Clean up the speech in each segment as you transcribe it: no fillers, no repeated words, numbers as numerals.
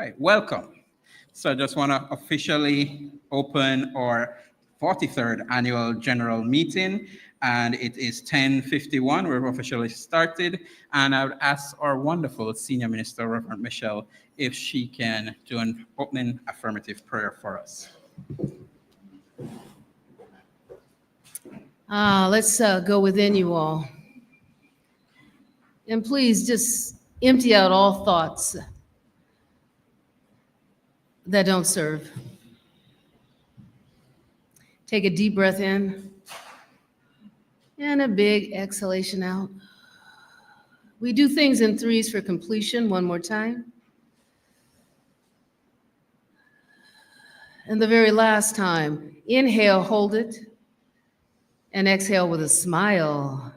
right, welcome. So I just want to officially open our 43rd annual general meeting, and it is 10:51. We've officially started, and I would ask our wonderful Senior Minister, Reverend Michelle, if she can do an opening affirmative prayer for us. Let's go within you all. And please just empty out all thoughts that don't serve. Take a deep breath in and a big exhalation out. We do things in threes for completion. One more time. And the very last time, inhale, hold it, and exhale with a smile.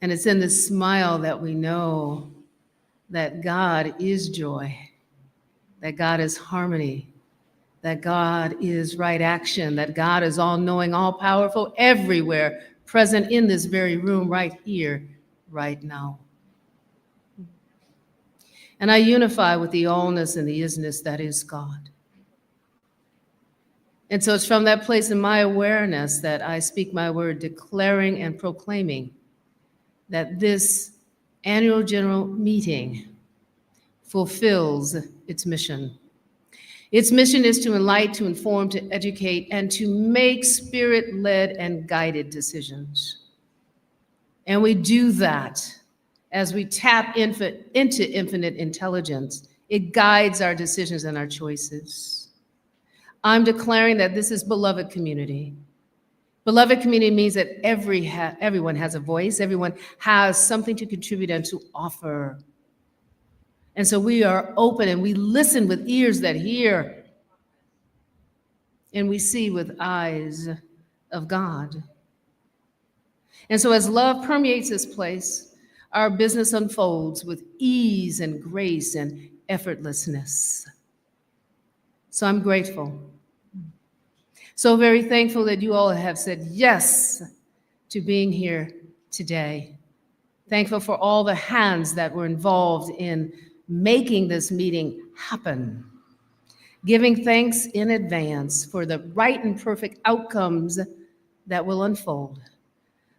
And it's in this smile that we know that God is joy, that God is harmony, that God is right action, that God is all-knowing, all-powerful, everywhere, present in this very room, right here, right now. And I unify with the allness and the isness that is God. And so it's from that place in my awareness that I speak my word, declaring and proclaiming that this annual general meeting fulfills its mission. Its mission is to enlighten, to inform, to educate, and to make spirit-led and guided decisions. And we do that as we tap into infinite intelligence. It guides our decisions and our choices. I'm declaring that this is beloved community. Beloved community means that everyone has a voice, everyone has something to contribute and to offer. And so we are open and we listen with ears that hear, and we see with eyes of God. And so as love permeates this place, our business unfolds with ease and grace and effortlessness. So I'm grateful. So very thankful that you all have said yes to being here today. Thankful for all the hands that were involved in making this meeting happen. Giving thanks in advance for the right and perfect outcomes that will unfold.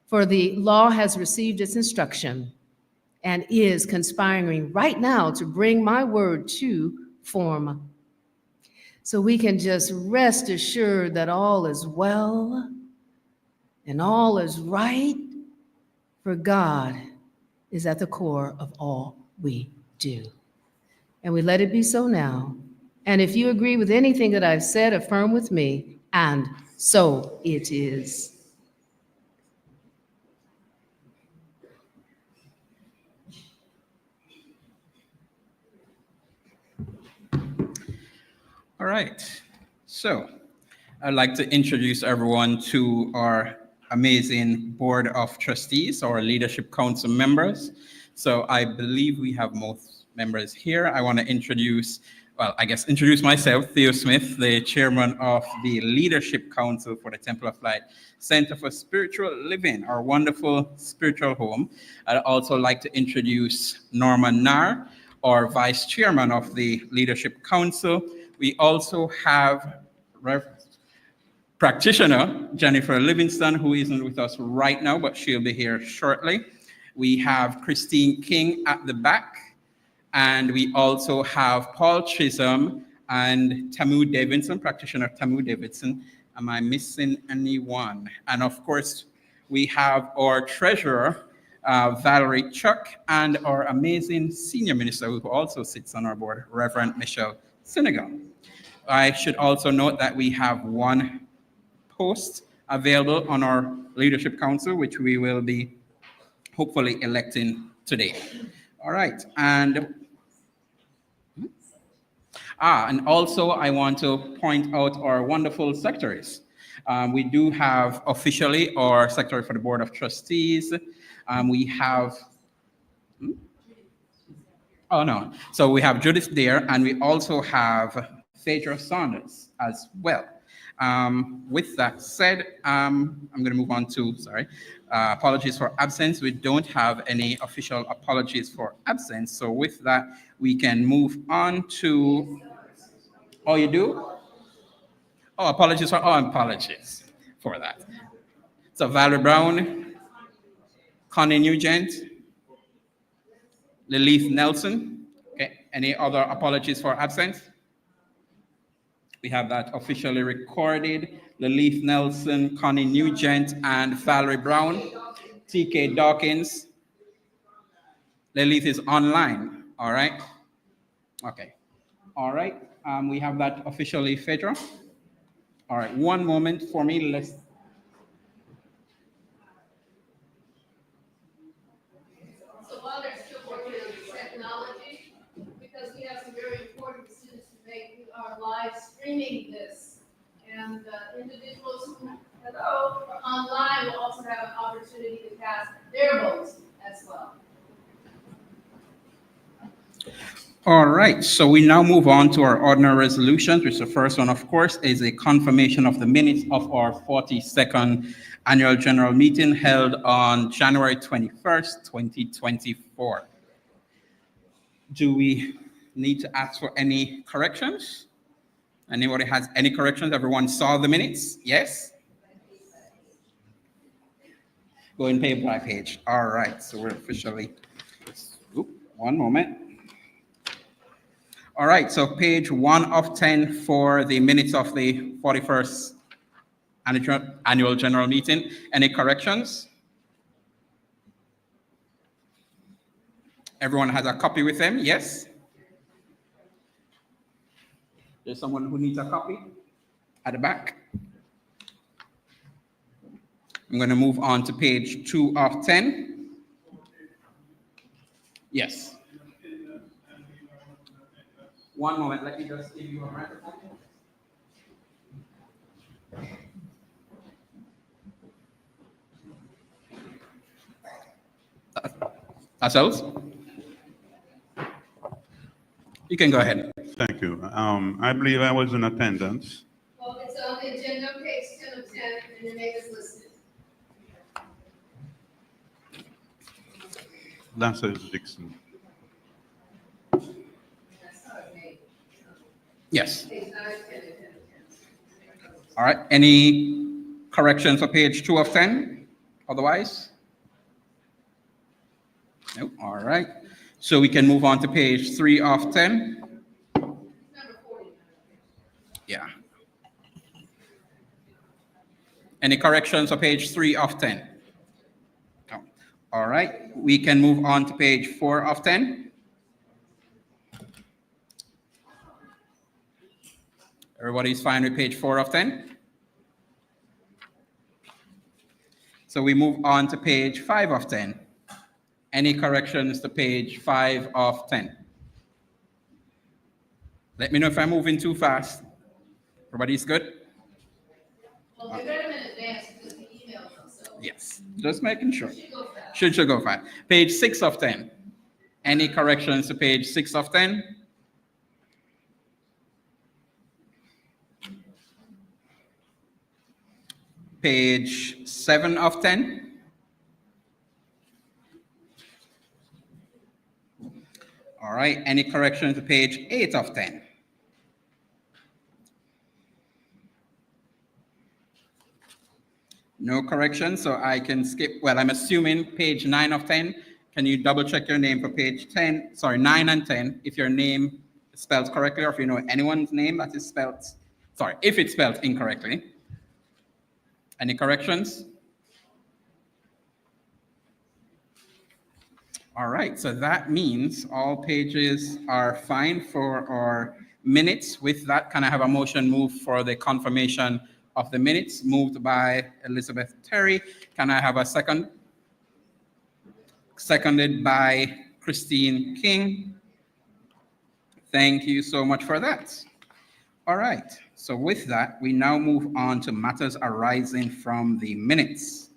For the law has received its instruction and is conspiring right now to bring my word to form. So we can just rest assured that all is well and all is right, for God is at the core of all we do. And we let it be so now. And if you agree with anything that I've said, affirm with me, and so it is. All right, so I'd like to introduce everyone to our amazing Board of Trustees, our Leadership Council members. So I believe we have most members here. I want to introduce myself, Theo Smith, the chairman of the Leadership Council for the Temple of Light Center for Spiritual Living, our wonderful spiritual home. I'd also like to introduce Norman Nair, our vice chairman of the Leadership Council. We also have practitioner Jennifer Livingston, who isn't with us right now, but she'll be here shortly. We have Christine King at the back, and we also have Paul Chisholm and Tamu Davidson, practitioner Tamu Davidson. Am I missing anyone? And of course, we have our treasurer, Valerie Chuck, and our amazing senior minister who also sits on our board, Reverend Michelle Senegal. I should also note that we have one post available on our Leadership Council, which we will be hopefully electing today. All right, and also I want to point out our wonderful secretaries. We do have officially our secretary for the Board of Trustees. We have, so we have Judith there, and we also have Phaedra Saunders as well. With that said, I'm going to move on to, apologies for absence. We don't have any official apologies for absence. So with that, we can move on to, oh, you do? Oh, apologies for that. So Valerie Brown, Connie Nugent, Lilith Nelson. Okay, any other apologies for absence? We have that officially recorded. Lilith Nelson, Connie Nugent, and Valerie Brown. TK Dawkins. Lilith is online, all right? Okay, all right. We have that officially, Phaedra. All right, one moment for me. So while they're still working on the technology, because we have some very important decisions to make, we are live streaming this. And individuals who, are online will also have an opportunity to cast their votes as well. All right, so we now move on to our ordinary resolutions, which the first one, of course, is a confirmation of the minutes of our 42nd annual general meeting held on January 21st, 2024. Do we need to ask for any corrections? Anybody has any corrections? Everyone saw the minutes? Yes? Going page by page. All right, so we're officially, one moment. All right, so page 1 of 10 for the minutes of the 41st annual general meeting. Any corrections? Everyone has a copy with them, yes? There's someone who needs a copy at the back. I'm going to move on to page 2 of 10. Yes. One moment, let me just give you a microphone. Ourselves? You can go ahead. Thank you. I believe I was in attendance. Well, it's on the agenda, page 10 of 10, and your name is listed. That says Dixon. That's not a name. Yes. Page 9 of 10 of 10. All right. Any corrections for page 2 of 10? Otherwise? Nope. All right. So we can move on to page 3 of 10. Number 40. Yeah. Any corrections for page 3 of 10? No. All right. We can move on to page 4 of 10. Everybody's fine with page 4 of 10? So we move on to page 5 of 10. Any corrections to page 5 of 10? Let me know if I'm moving too fast. Everybody's good? Well, we read them in advance because we emailed them, so. Yes, just making sure. Should go fast. Should go fast. Page 6 of 10. Any corrections to page 6 of 10? Page 7 of 10. All right, any corrections to page 8 of 10? No correction, so I can skip. Well, I'm assuming page 9 of 10. Can you double check your name for page 10? Sorry, 9 and 10, if your name is spelled correctly, or if you know anyone's name that is spelled, sorry, if it's spelled incorrectly. Any corrections? All right, so that means all pages are fine for our minutes. With that, can I have a motion moved for the confirmation of the minutes, moved by Elizabeth Terry? Can I have a second? Seconded by Christine King. Thank you so much for that. All right, so with that, we now move on to matters arising from the minutes.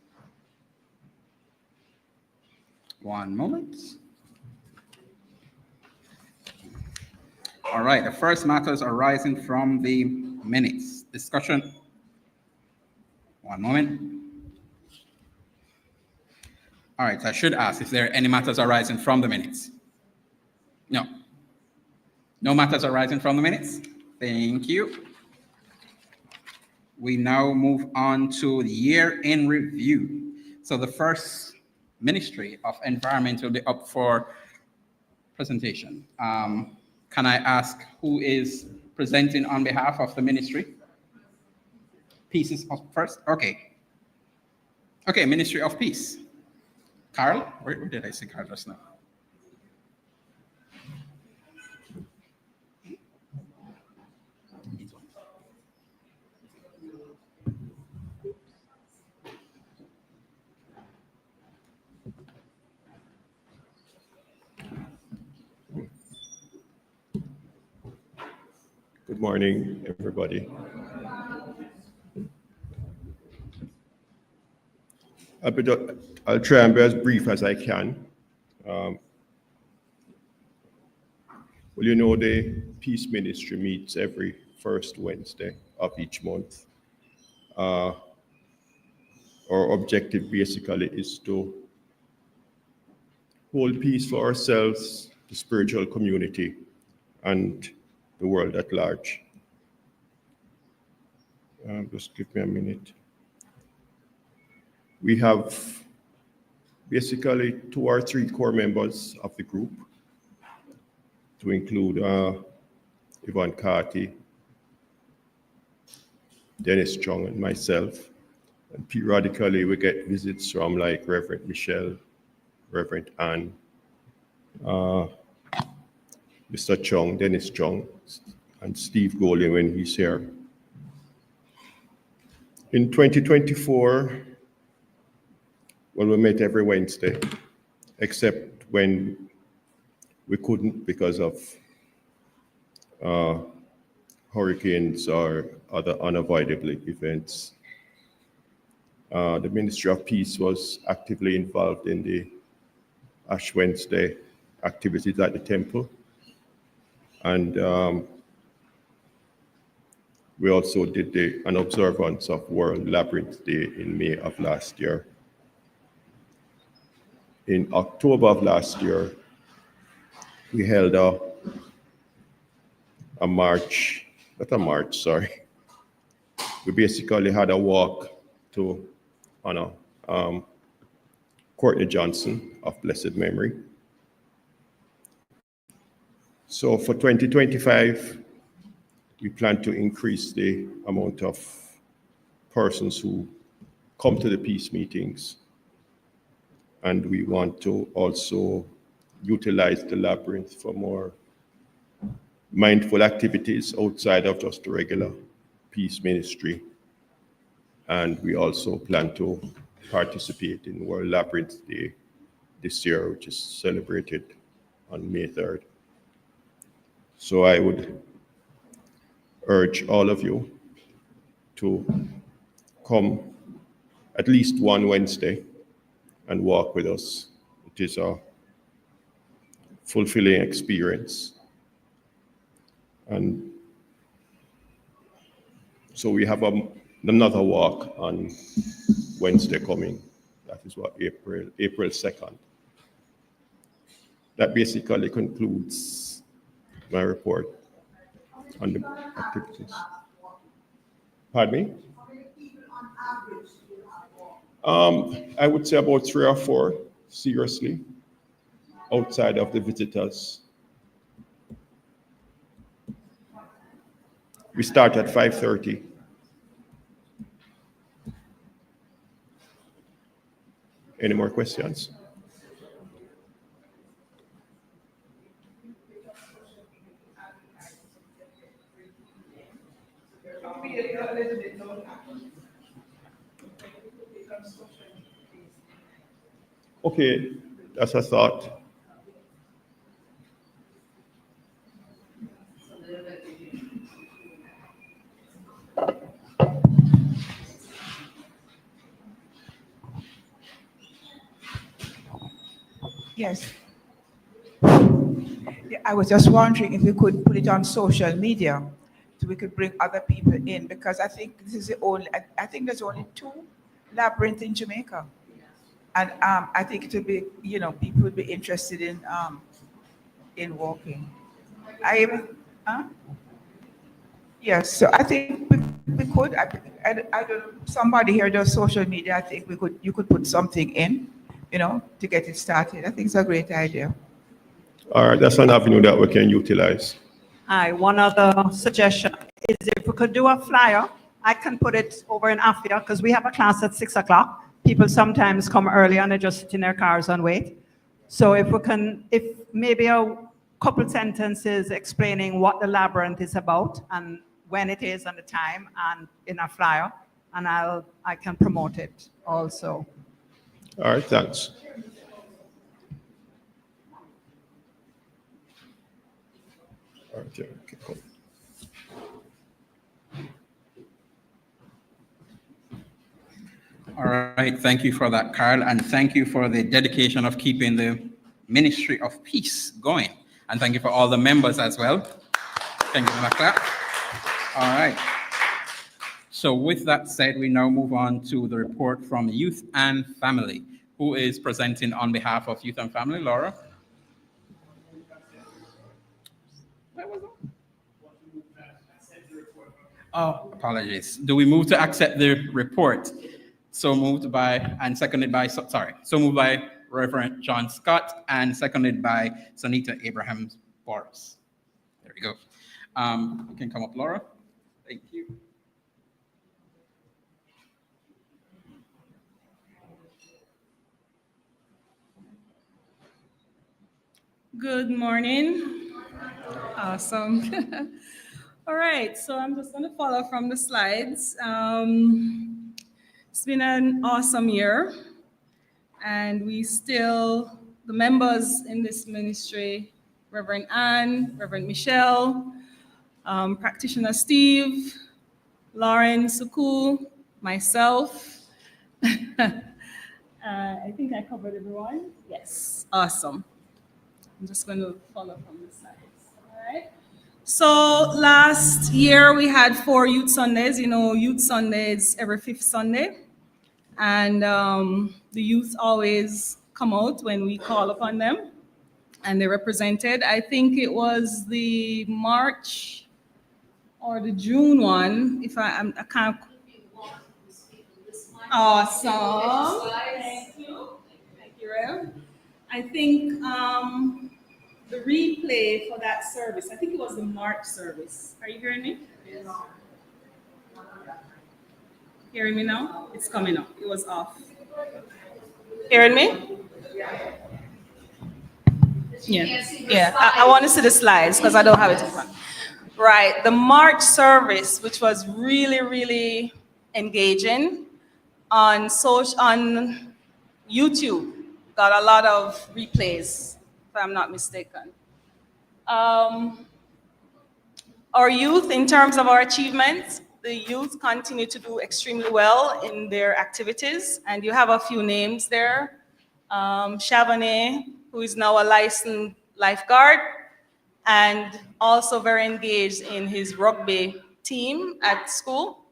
One moment. All right, the first matters arising from the minutes. Discussion One moment. All right, I should ask if there are any matters arising from the minutes. No. No matters arising from the minutes? Thank you. We now move on to the year in review. So the first Ministry of Environment will be up for presentation. Can I ask who is presenting on behalf of the ministry? Peace is up first? Okay. Okay, Ministry of Peace. Carl? Where did I see Carl just now? Good morning, everybody. I'll try and be as brief as I can. Well, you know, the Peace Ministry meets every first Wednesday of each month. Our objective basically is to hold peace for ourselves, the spiritual community, and the world at large. Just give me a minute. We have basically 2 or 3 core members of the group, to include Yvonne Carty, Dennis Chung, and myself. And periodically we get visits from like Reverend Michelle, Reverend Anne, Mr. Chung, Dennis Chung, and Steve Golding when he's here. In 2024, well, we met every Wednesday, except when we couldn't because of hurricanes or other unavoidable events. The Ministry of Peace was actively involved in the Ash Wednesday activities at the temple. And we also did an observance of World Labyrinth Day in May of last year. In October of last year, we held a march, not a march, sorry. We basically had a walk to honor Courtney Johnson of blessed memory. So for 2025, we plan to increase the amount of persons who come to the peace meetings. And we want to also utilize the labyrinth for more mindful activities outside of just the regular peace ministry. And we also plan to participate in World Labyrinth Day this year, which is celebrated on May 3rd. So I would urge all of you to come at least one Wednesday and walk with us. It is a fulfilling experience. And so we have another walk on Wednesday coming. That is what, April 2nd. That basically concludes my report on the activities. Pardon me? I would say about 3 or 4, seriously, outside of the visitors. We start at 5:30. Any more questions? Okay, that's a thought. Yes. Yeah, I was just wondering if we could put it on social media we could bring other people in, because I think this is the only, I think there's only 2 labyrinths in Jamaica. And I think it would be, people would be interested in walking. I even, huh? Yes, so I think we could, I don't know, somebody here does social media, I think you could put something in, to get it started. I think it's a great idea. All right, that's an avenue that we can utilize. Hi, one other suggestion is if we could do a flyer, I can put it over in Afia because we have a class at 6 o'clock. People sometimes come early and they just sit in their cars and wait. So if maybe a couple sentences explaining what the labyrinth is about and when it is and the time and in a flyer, and I can promote it also. All right, thanks. All right, yeah, okay, cool. All right, thank you for that, Carl, and thank you for the dedication of keeping the Ministry of Peace going. And thank you for all the members as well. Thank you for that clap. All right. So with that said, we now move on to the report from Youth and Family. Who is presenting on behalf of Youth and Family? Laura? Where was it? Oh, apologies. Do we move to accept the report? So moved by, and seconded by, so moved by Reverend John Scott and seconded by Sanita Abraham Boris. There we go. You can come up, Laura. Thank you. Good morning. Awesome. All right, so I'm just going to follow from the slides. It's been an awesome year, and the members in this ministry, Reverend Anne, Reverend Michelle, Practitioner Steve, Lauren Suku, myself. I think I covered everyone. Yes, awesome. I'm just going to follow from the sides. All right. So last year we had 4 Youth Sundays. Youth Sundays every 5th Sunday. And the youth always come out when we call upon them. And they represented, I think it was the March or the June one, if I can't. Awesome. Thank you. Thank you, Rev. I think the replay for that service, I think it was the March service. Are you hearing me? Yes. Hearing me now? It's coming up. It was off. Hearing me? Yeah. I want to see the slides because I don't have it in front. Right. The March service, which was really, really engaging on YouTube, got a lot of replays, if I'm not mistaken. Our youth, in terms of our achievements, the youth continue to do extremely well in their activities, and you have a few names there. Chavonnet, who is now a licensed lifeguard, and also very engaged in his rugby team at school.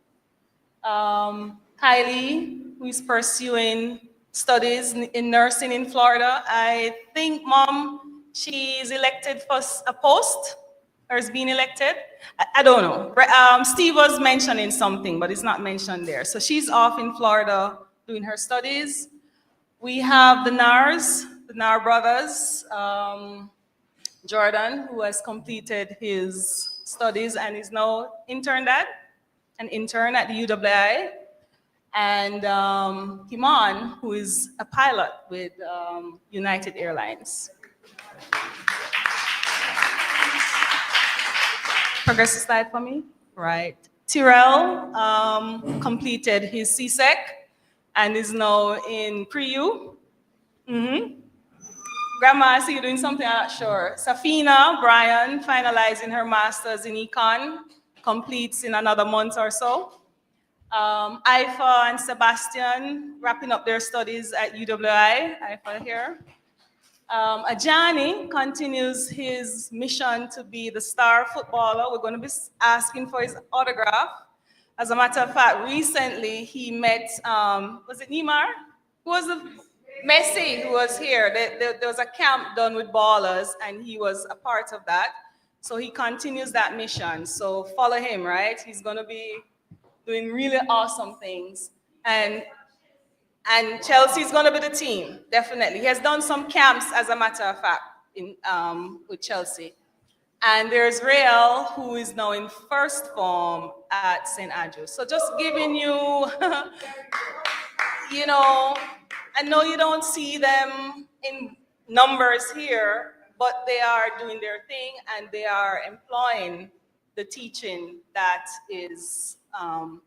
Kylie, who is pursuing studies in nursing in Florida. I think, Mom, she's elected for a post, or is being elected. I don't know. Steve was mentioning something, but it's not mentioned there. So she's off in Florida doing her studies. We have the Nar brothers, Jordan, who has completed his studies and is now an intern at the UWI. And Kimon, who is a pilot with United Airlines. Progress the slide for me. Right. Tyrell completed his CSEC and is now in pre-U. Grandma, I see you doing something, I'm not sure. Safina Bryan finalizing her master's in econ, completes in another month or so. Ifa and Sebastian wrapping up their studies at UWI. Ifa here. Ajani continues his mission to be the star footballer. We're going to be asking for his autograph. As a matter of fact, recently he met, was it Neymar? Who was the Messi who was here? There was a camp done with ballers, and he was a part of that. So he continues that mission. So follow him, right? He's going to be doing really awesome things. And Chelsea's going to be the team, definitely. He has done some camps, as a matter of fact, with Chelsea. And there's Real, who is now in first form at St. Andrews. So just giving you, you know, I know you don't see them in numbers here, but they are doing their thing and they are employing the teaching that is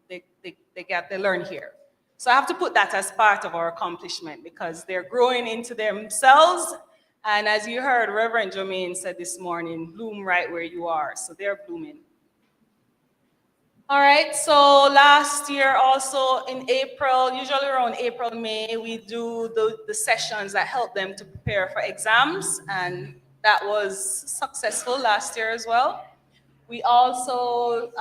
they learn here. So I have to put that as part of our accomplishment because they're growing into themselves. And as you heard, Reverend Jermaine said this morning, bloom right where you are. So they're blooming. All right, so last year also in April, usually around April, May, we do the sessions that help them to prepare for exams. And that was successful last year as well. We also,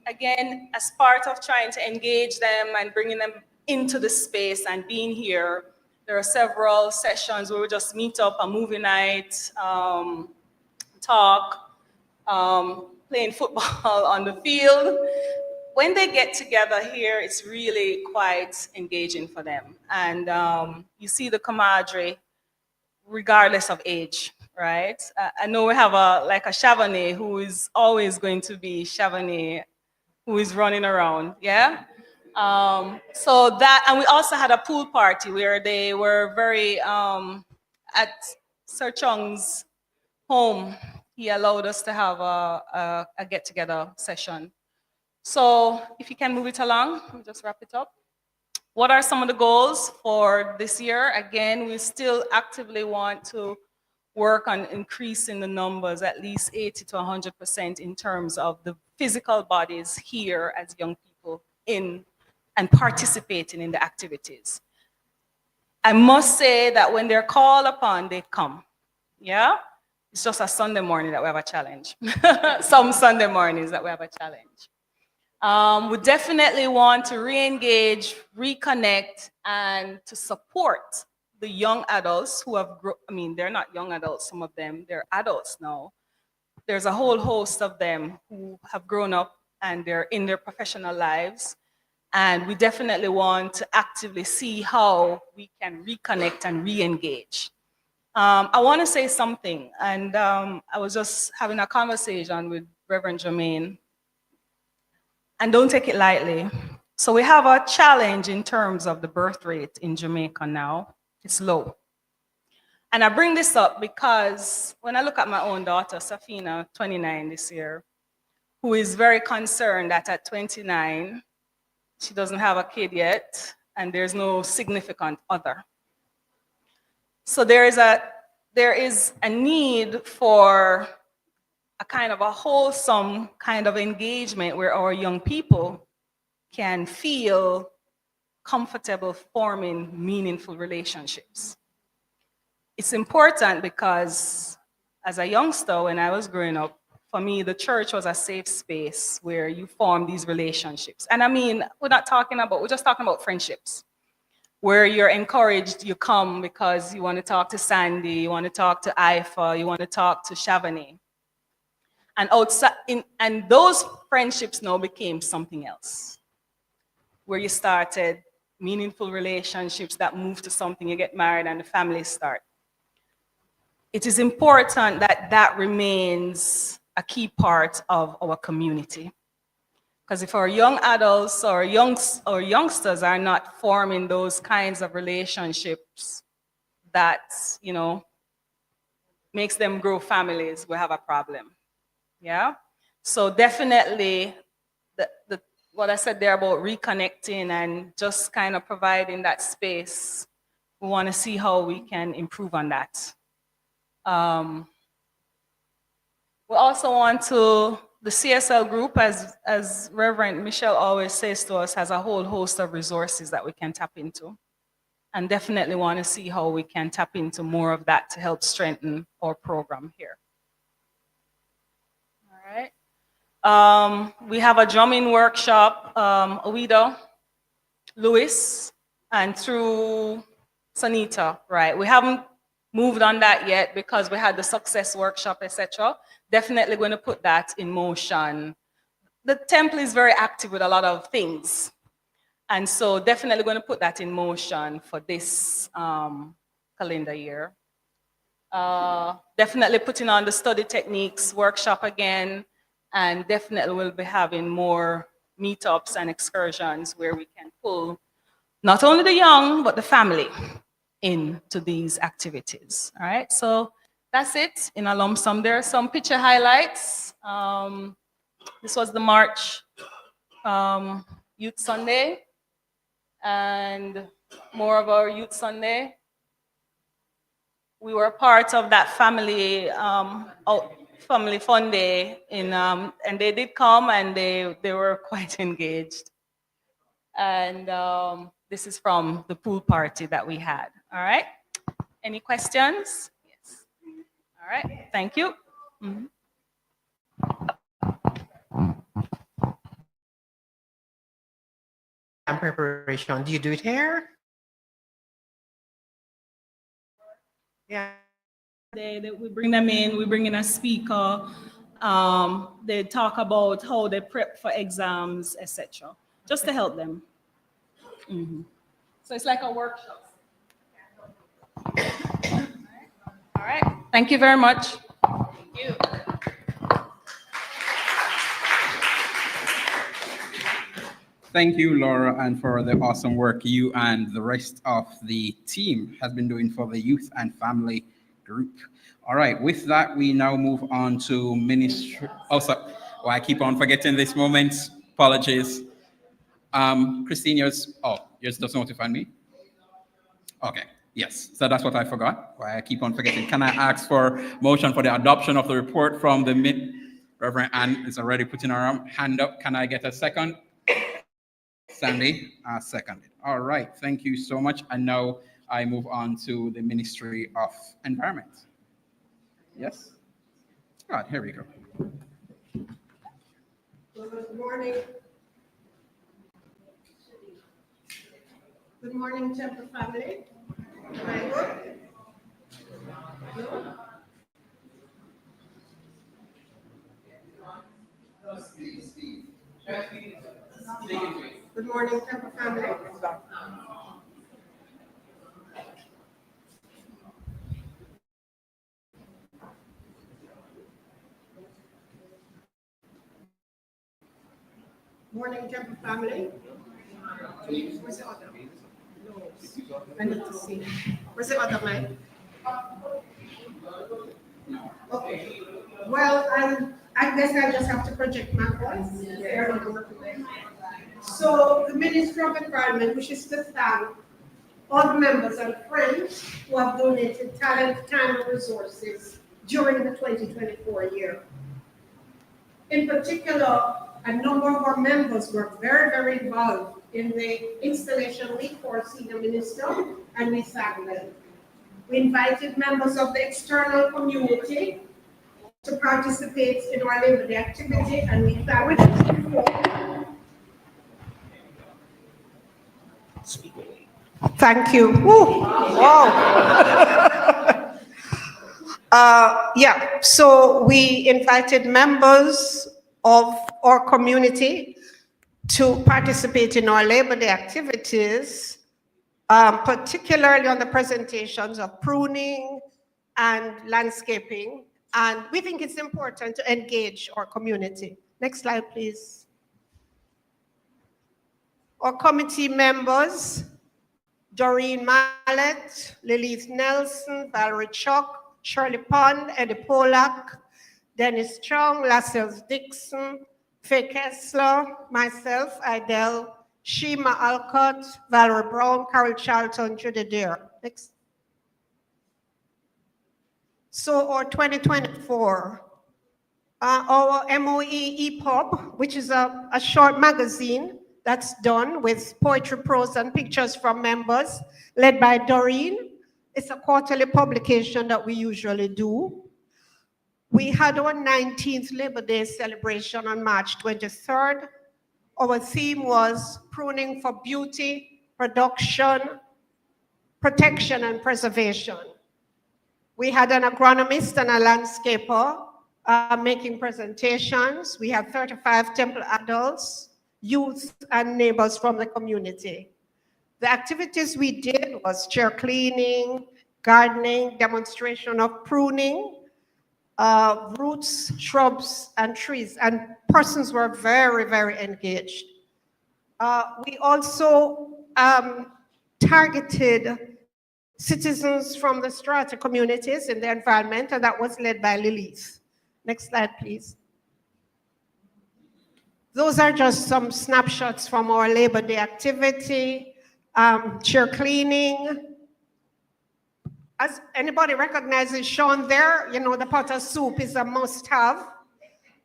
again, as part of trying to engage them and bringing them into the space and being here, there are several sessions where we just meet up, a movie night, talk, playing football on the field. When they get together here, it's really quite engaging for them. And you see the camaraderie regardless of age, right? I know we have a Chavanais who is always going to be Chavanais, who is running around, yeah? So that, and we also had a pool party where they were very, at Sir Chung's home, he allowed us to have a get-together session. So if you can move it along, we'll just wrap it up. What are some of the goals for this year? Again, we still actively want to work on increasing the numbers, at least 80 to 100% in terms of the physical bodies here as young people in and participating in the activities. I must say that when they're called upon, they come, yeah? It's just a Sunday morning that we have a challenge. Some Sunday mornings that we have a challenge. We definitely want to re-engage, reconnect, and to support the young adults who have, they're not young adults, some of them, they're adults now. There's a whole host of them who have grown up and they're in their professional lives. And we definitely want to actively see how we can reconnect and re-engage. I want to say something, and I was just having a conversation with Reverend Jermaine, and don't take it lightly. So we have a challenge in terms of the birth rate in Jamaica now. It's low. And I bring this up because when I look at my own daughter, Safina, 29 this year, who is very concerned that at 29, she doesn't have a kid yet, and there's no significant other. So there is a need for a kind of a wholesome kind of engagement where our young people can feel comfortable forming meaningful relationships. It's important because as a youngster, when I was growing up, for me, the church was a safe space where you form these relationships. And I mean, we're just talking about friendships, where you're encouraged, you come because you want to talk to Sandy, you want to talk to Ifa, you want to talk to Chavanais. And outside, and those friendships now became something else, where you started meaningful relationships that move to something, you get married and the family start. It is important that that remains a key part of our community. Because if our young adults or youngsters are not forming those kinds of relationships that, you know, makes them grow families, we have a problem. Yeah? So definitely what I said there about reconnecting and just kind of providing that space, we want to see how we can improve on that. We also want to, the CSL group, as Reverend Michelle always says to us, has a whole host of resources that we can tap into. and definitely want to see how we can tap into more of that to help strengthen our program here. All right. We have a drumming workshop, Owido, Lewis, and through Sanita, right? We haven't moved on that yet because we had the success workshop, etc. Definitely going to put that in motion. The temple is very active with a lot of things. And so definitely going to put that in motion for this calendar year. Definitely putting on the study techniques workshop again, and definitely we'll be having more meetups and excursions where we can pull not only the young, but the family into these activities. All right, so that's it in a lump sum. There are some picture highlights. This was the March Youth Sunday, and more of our Youth Sunday. We were part of that family family fun day, and they did come, and they were quite engaged. And this is from the pool party that we had. All right. Any questions? Yes. All right. Thank you. Mhm. Preparation. Do you do it here? Yeah. We bring them in, we bring in a speaker. They talk about how they prep for exams, etc. Just to help them. Mhm. So it's like a workshop. All right. Thank you very much. Thank you. Thank you, Laura, and for the awesome work you and the rest of the team has been doing for the youth and family group. All right, with that, we now move on to ministry. Oh, sorry. Oh, I keep on forgetting this moment. Apologies. Christine, yours does notify me. Okay, yes, so that's what I forgot. Why I keep on forgetting. Can I ask for motion for the adoption of the report from the Reverend Ann is already putting her hand up. Can I get a second? Sandy, seconded. All right, thank you so much. And now I move on to the Ministry of Environment. Yes? All right, here we go. Good morning. Good morning, Temple family. Am I good? No? Good morning, Temple family. Morning, Temple family. Where's the other? No, I need to see. Where's the other mic? Okay. Well, I guess I just have to project my voice. So the Ministry of Environment wishes to thank all the members and friends who have donated talent, time, and resources during the 2024 year. In particular, a number of our members were very, very involved in the installation week for senior minister, and we thank them. We invited members of the external community to participate in our Labor Day activity, and we thank them. Thank you. Woo. Wow. Yeah, so we invited members of our community to participate in our Labor Day activities, particularly on the presentations of pruning and landscaping. And we think it's important to engage our community. Next slide, please. Our committee members, Doreen Mallet, Lilith Nelson, Valerie Chuck, Shirley Pond, Eddie Polak, Dennis Strong, Lascelles Dixon, Faye Kessler, myself, Idel, Shima Alcott, Valerie Brown, Carol Charlton, Judy Deere. Next. So our 2024, our MOE EPUB, which is a short magazine that's done with poetry, prose, and pictures from members, led by Doreen. It's a quarterly publication that we usually do. We had our 19th Labor Day celebration on March 23rd. Our theme was pruning for beauty, production, protection, and preservation. We had an agronomist and a landscaper making presentations. We had 35 temple adults, youth, and neighbors from the community. The activities we did was chair cleaning, gardening, demonstration of pruning, roots, shrubs, and trees, and persons were very, very engaged. We also targeted citizens from the strata communities in the environment, and that was led by Lilith. Next slide, please. Those are just some snapshots from our Labor Day activity. Chair cleaning. As anybody recognizes Sean there, you know, the pot of soup is a must-have,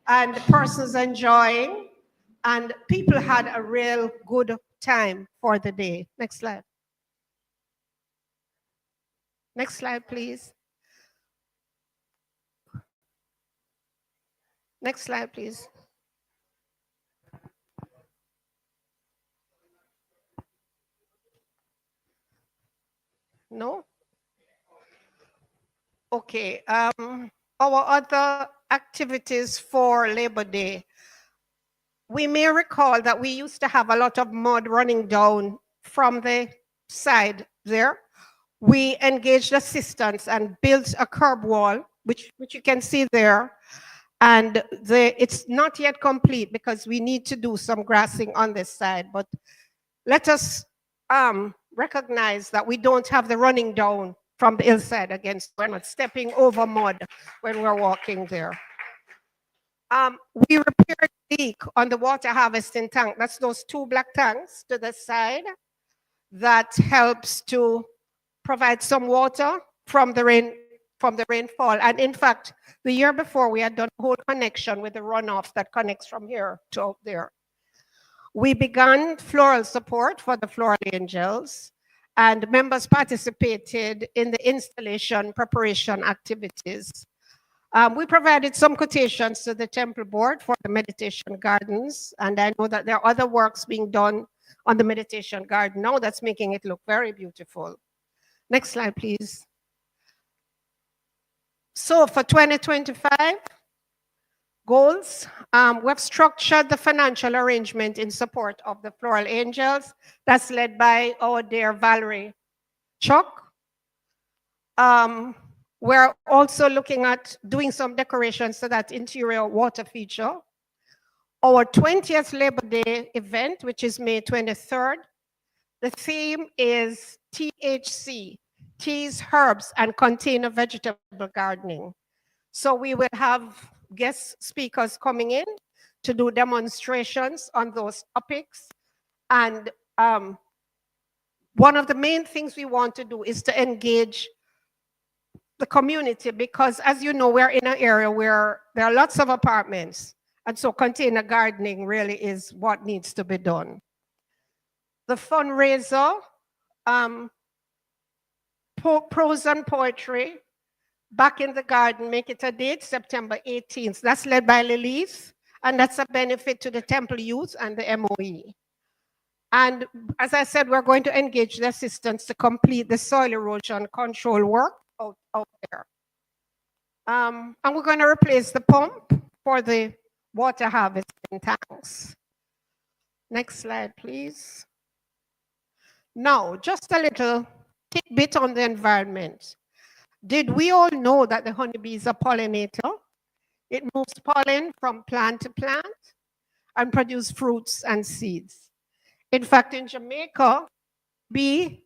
and the person's enjoying, and people had a real good time for the day. Next slide. Next slide, please. Next slide, please. No? Okay. Our other activities for Labor Day. We may recall that we used to have a lot of mud running down from the side there. We engaged assistance and built a curb wall, which you can see there. And it's not yet complete because we need to do some grassing on this side. But let us recognize that we don't have the running down from the hillside against, we're not stepping over mud when we're walking there. We repaired the leak on the water harvesting tank. That's those two black tanks to the side. That helps to provide some water from the rainfall. And in fact, the year before we had done a whole connection with the runoff that connects from here to out there. We began floral support for the Floral Angels, and members participated in the installation preparation activities. We provided some quotations to the Temple Board for the meditation gardens, and I know that there are other works being done on the meditation garden now that's making it look very beautiful. Next slide, please. So for 2025 goals, we've structured the financial arrangement in support of the Floral Angels. That's led by our dear Valerie Chuck. We're also looking at doing some decorations to that interior water feature. Our 20th Labor Day event, which is May 23rd, the theme is THC, teas, herbs, and container vegetable gardening. So we will have guest speakers coming in to do demonstrations on those topics. And one of the main things we want to do is to engage the community, because as you know, we're in an area where there are lots of apartments. And so container gardening really is what needs to be done. The fundraiser, prose and poetry, back in the garden, make it a date, September 18th. That's led by Lilith, and that's a benefit to the Temple Youth and the MOE. And as I said, we're going to engage the assistants to complete the soil erosion control work out there. And we're going to replace the pump for the water harvesting tanks. Next slide, please. Now, just a little tidbit on the environment. Did we all know that the honeybee is a pollinator? It moves pollen from plant to plant and produces fruits and seeds. In fact, in Jamaica, bees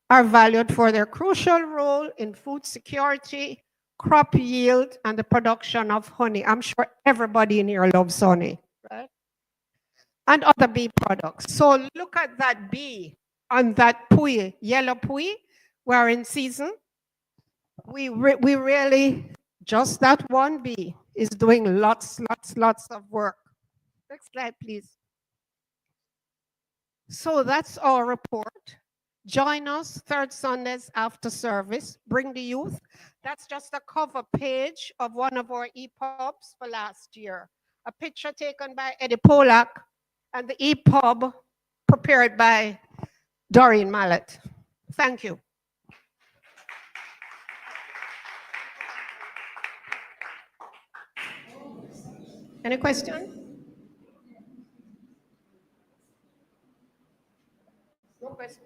are valued for their crucial role in food security, crop yield, and the production of honey. I'm sure everybody in here loves honey, right? And other bee products. So look at that bee on that pui, yellow pui. We're in season. We really, just that one bee is doing lots of work. Next slide, please. So that's our report. Join us third Sundays after service. Bring the youth. That's just a cover page of one of our EPUBs for last year. A picture taken by Eddie Polak and the EPUB prepared by Doreen Mallet. Thank you. Any questions? No question.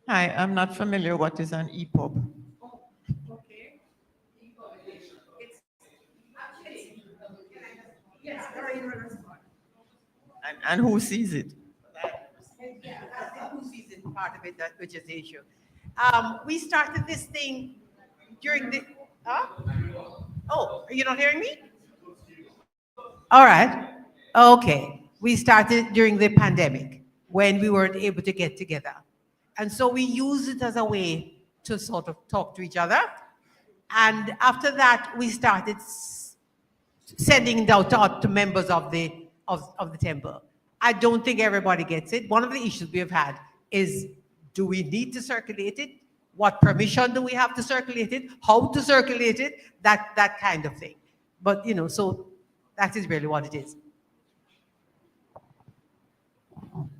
Hi, I'm not familiar what is an EPUB. And who sees it? Who sees it, part of it, that which is the issue. We started this thing during the, oh, are you not hearing me? All right, okay. We started during the pandemic when we weren't able to get together. And so we used it as a way to sort of talk to each other. And after that, we started sending it out to members of the temple. I don't think everybody gets it. One of the issues we have had is, do we need to circulate it? What permission do we have to circulate it? How to circulate it? That kind of thing. But, you know, so that is really what it is.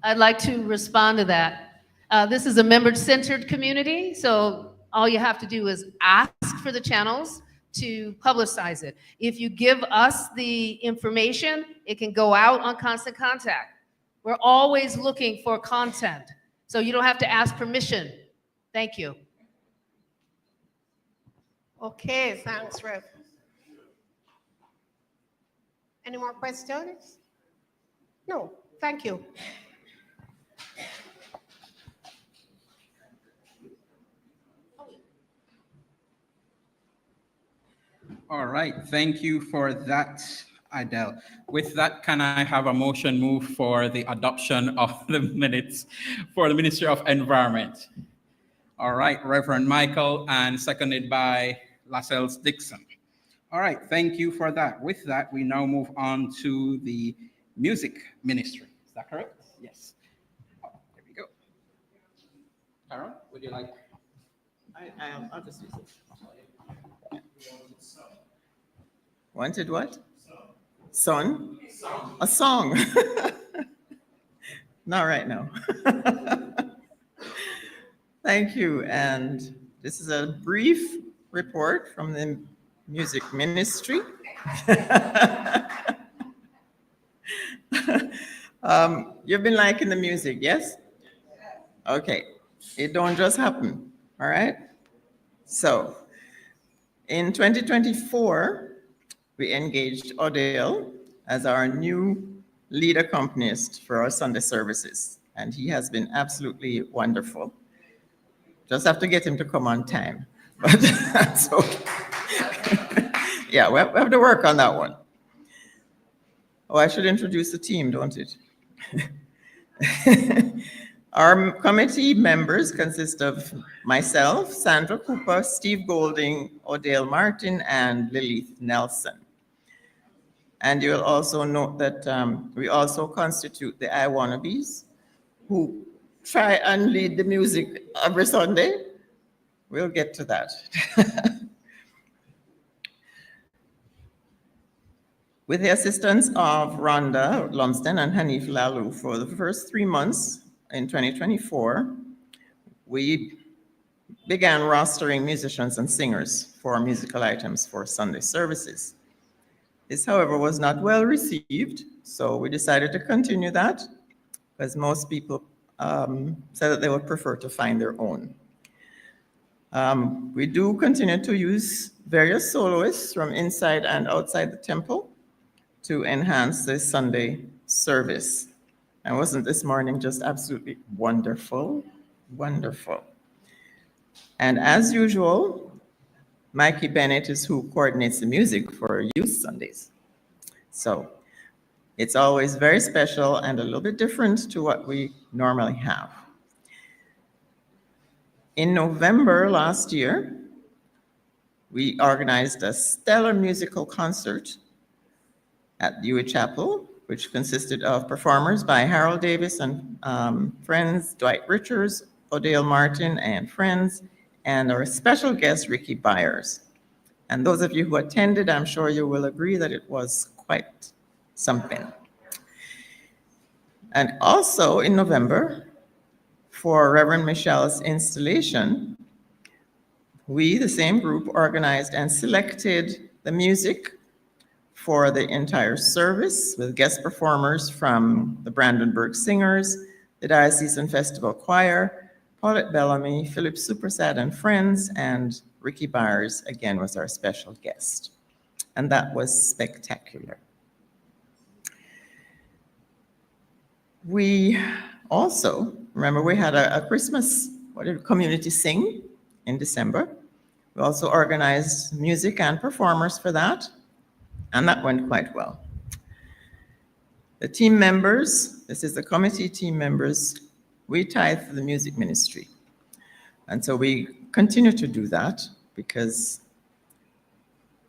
I'd like to respond to that. This is a member-centered community, so all you have to do is ask for the channels to publicize it. If you give us the information, it can go out on Constant Contact. We're always looking for content, so you don't have to ask permission. Thank you. Okay, thanks, Rev. Any more questions? No, thank you. All right, thank you for that, Adele. With that, can I have a motion move for the adoption of the minutes for the Ministry of Environment? All right, Reverend Michael, and seconded by Lascelles Dixon. All right, thank you for that. With that, we now move on to the Music Ministry. Is that correct? Yes. Oh, there we go. Carol, would you like? I'll just use it. Wanted what? Son? A song. Not right now. Thank you. And this is a brief report from the Music Ministry. You've been liking the music, yes? Okay. It don't just happen, all right? So, in 2024, we engaged Odell as our new lead accompanist for our Sunday services, and he has been absolutely wonderful. Just have to get him to come on time, but that's okay. Yeah, we have to work on that one. Oh, I should introduce the team, don't it? Our committee members consist of myself, Sandra Cooper, Steve Golding, Odell Martin, and Lilith Nelson. And you'll also note that we also constitute the I Wannabes, who try and lead the music every Sunday. We'll get to that. With the assistance of Rhonda Lumsden and Hanif Lalu for the first 3 months in 2024, we began rostering musicians and singers for musical items for Sunday services. This, however, was not well received, so we decided to continue that because most people said that they would prefer to find their own. We do continue to use various soloists from inside and outside the temple to enhance the Sunday service. And wasn't this morning just absolutely wonderful? Wonderful. And as usual, Mikey Bennett is who coordinates the music for Youth Sundays. So it's always very special and a little bit different to what we normally have. In November last year, we organized a stellar musical concert at UA Chapel, which consisted of performers by Harold Davis and friends, Dwight Richards, Odale Martin and friends, and our special guest, Ricky Byers. And those of you who attended, I'm sure you will agree that it was quite something. And also in November, for Reverend Michelle's installation, we, the same group, organized and selected the music for the entire service with guest performers from the Brandenburg Singers, the Diocesan Festival Choir, Paulette Bellamy, Philip Supersad and Friends, and Ricky Byers, again, was our special guest. And that was spectacular. We also, remember, we had a Christmas community sing in December. We also organized music and performers for that, and that went quite well. The team members, this is the committee team members, we tithe to the music ministry. And so we continue to do that because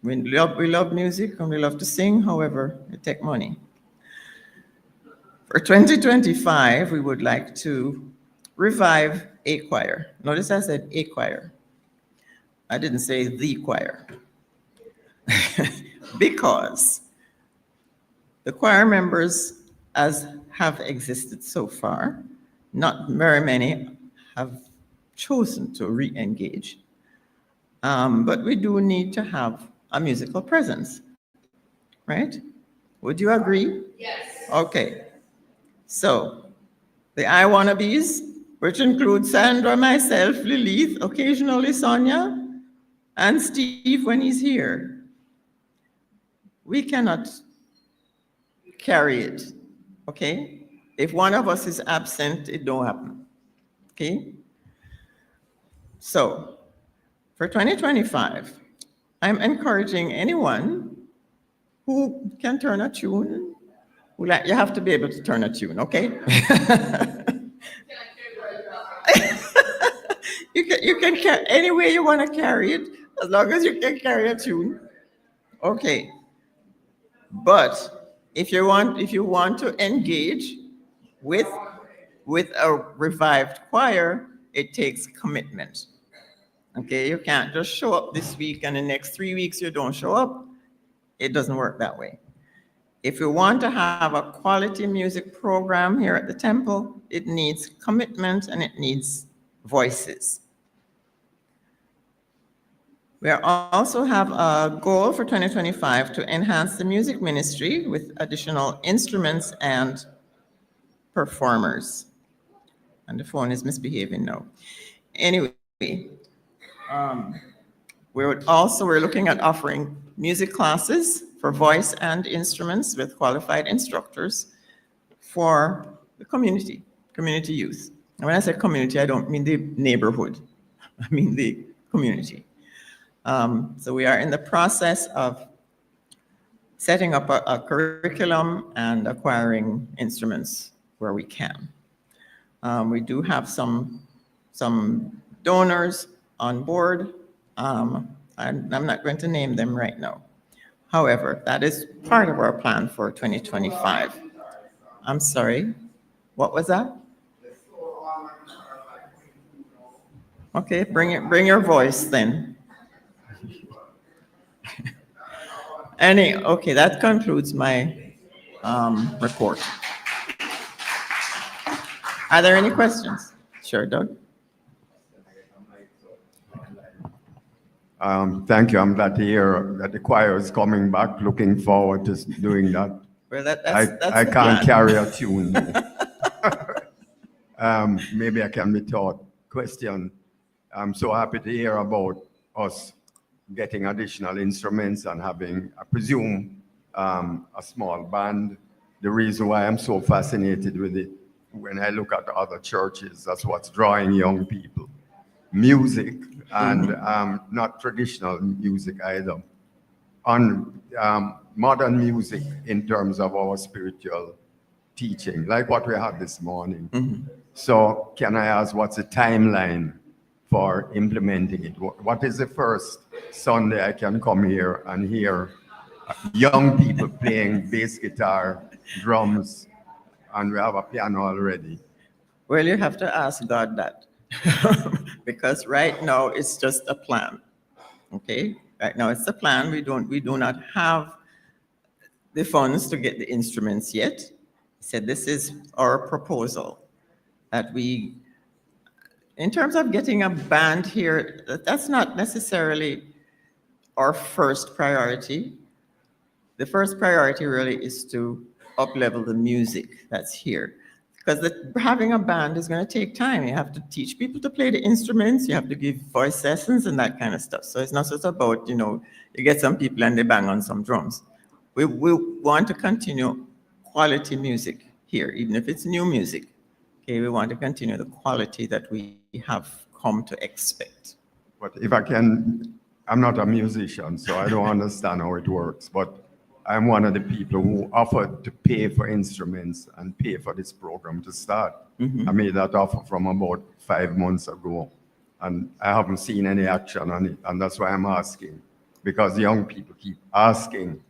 we love music and we love to sing, however, it takes money. For 2025, we would like to revive a choir. Notice I said a choir. I didn't say the choir. Because the choir members as have existed so far, not very many have chosen to re-engage. But we do need to have a musical presence, right? Would you agree? Yes. Okay. So the I Wannabes, which includes Sandra, myself, Lilith, occasionally Sonia, and Steve when he's here. We cannot carry it, okay? If one of us is absent, it don't happen, okay? So for 2025, I'm encouraging anyone who can turn a tune. You have to be able to turn a tune, okay? You can carry any way you want to carry it, as long as you can carry a tune. Okay. But if you want to engage with a revived choir, it takes commitment. Okay, you can't just show up this week and the next 3 weeks you don't show up. It doesn't work that way. If you want to have a quality music program here at the temple, it needs commitment and it needs voices. We also have a goal for 2025 to enhance the music ministry with additional instruments and performers. And the phone is misbehaving now. Anyway, we're looking at offering music classes for voice and instruments with qualified instructors for the community youth. And when I say community, I don't mean the neighborhood. I mean the community. So we are in the process of setting up a curriculum and acquiring instruments where we can. We do have some donors on board. I'm not going to name them right now. However, that is part of our plan for 2025. I'm sorry, what was that? Okay, bring your voice then. Okay, that concludes my report. Are there any questions? Sure, Doug. Thank you. I'm glad to hear that the choir is coming back. Looking forward to doing that. Well, that's I the can't plan. carry a tune. Maybe I can be taught. Question. I'm so happy to hear about us getting additional instruments and having, I presume, a small band. The reason why I'm so fascinated with it, when I look at other churches, that's what's drawing young people. Music, and not traditional music either. On modern music in terms of our spiritual teaching, like what we had this morning. So can I ask what's the timeline for implementing it? What is the first Sunday I can come here and hear young people playing bass guitar, drums, and we have a piano already? Well, you have to ask God that. Because right now it's just a plan. Okay? Right now it's a plan. We do not have the funds to get the instruments yet. He said this is our proposal, that we, in terms of getting a band here, that's not necessarily our first priority. The first priority really is to up-level the music that's here. Because having a band is going to take time. You have to teach people to play the instruments, you have to give voice lessons and that kind of stuff. So it's not just about, you get some people and they bang on some drums. We want to continue quality music here, even if it's new music. Okay, we want to continue the quality that we have come to expect. But if I can, I'm not a musician, so I don't understand how it works, but I'm one of the people who offered to pay for instruments and pay for this program to start. I made that offer from about 5 months ago, and I haven't seen any action on it, and that's why I'm asking, because young people keep asking,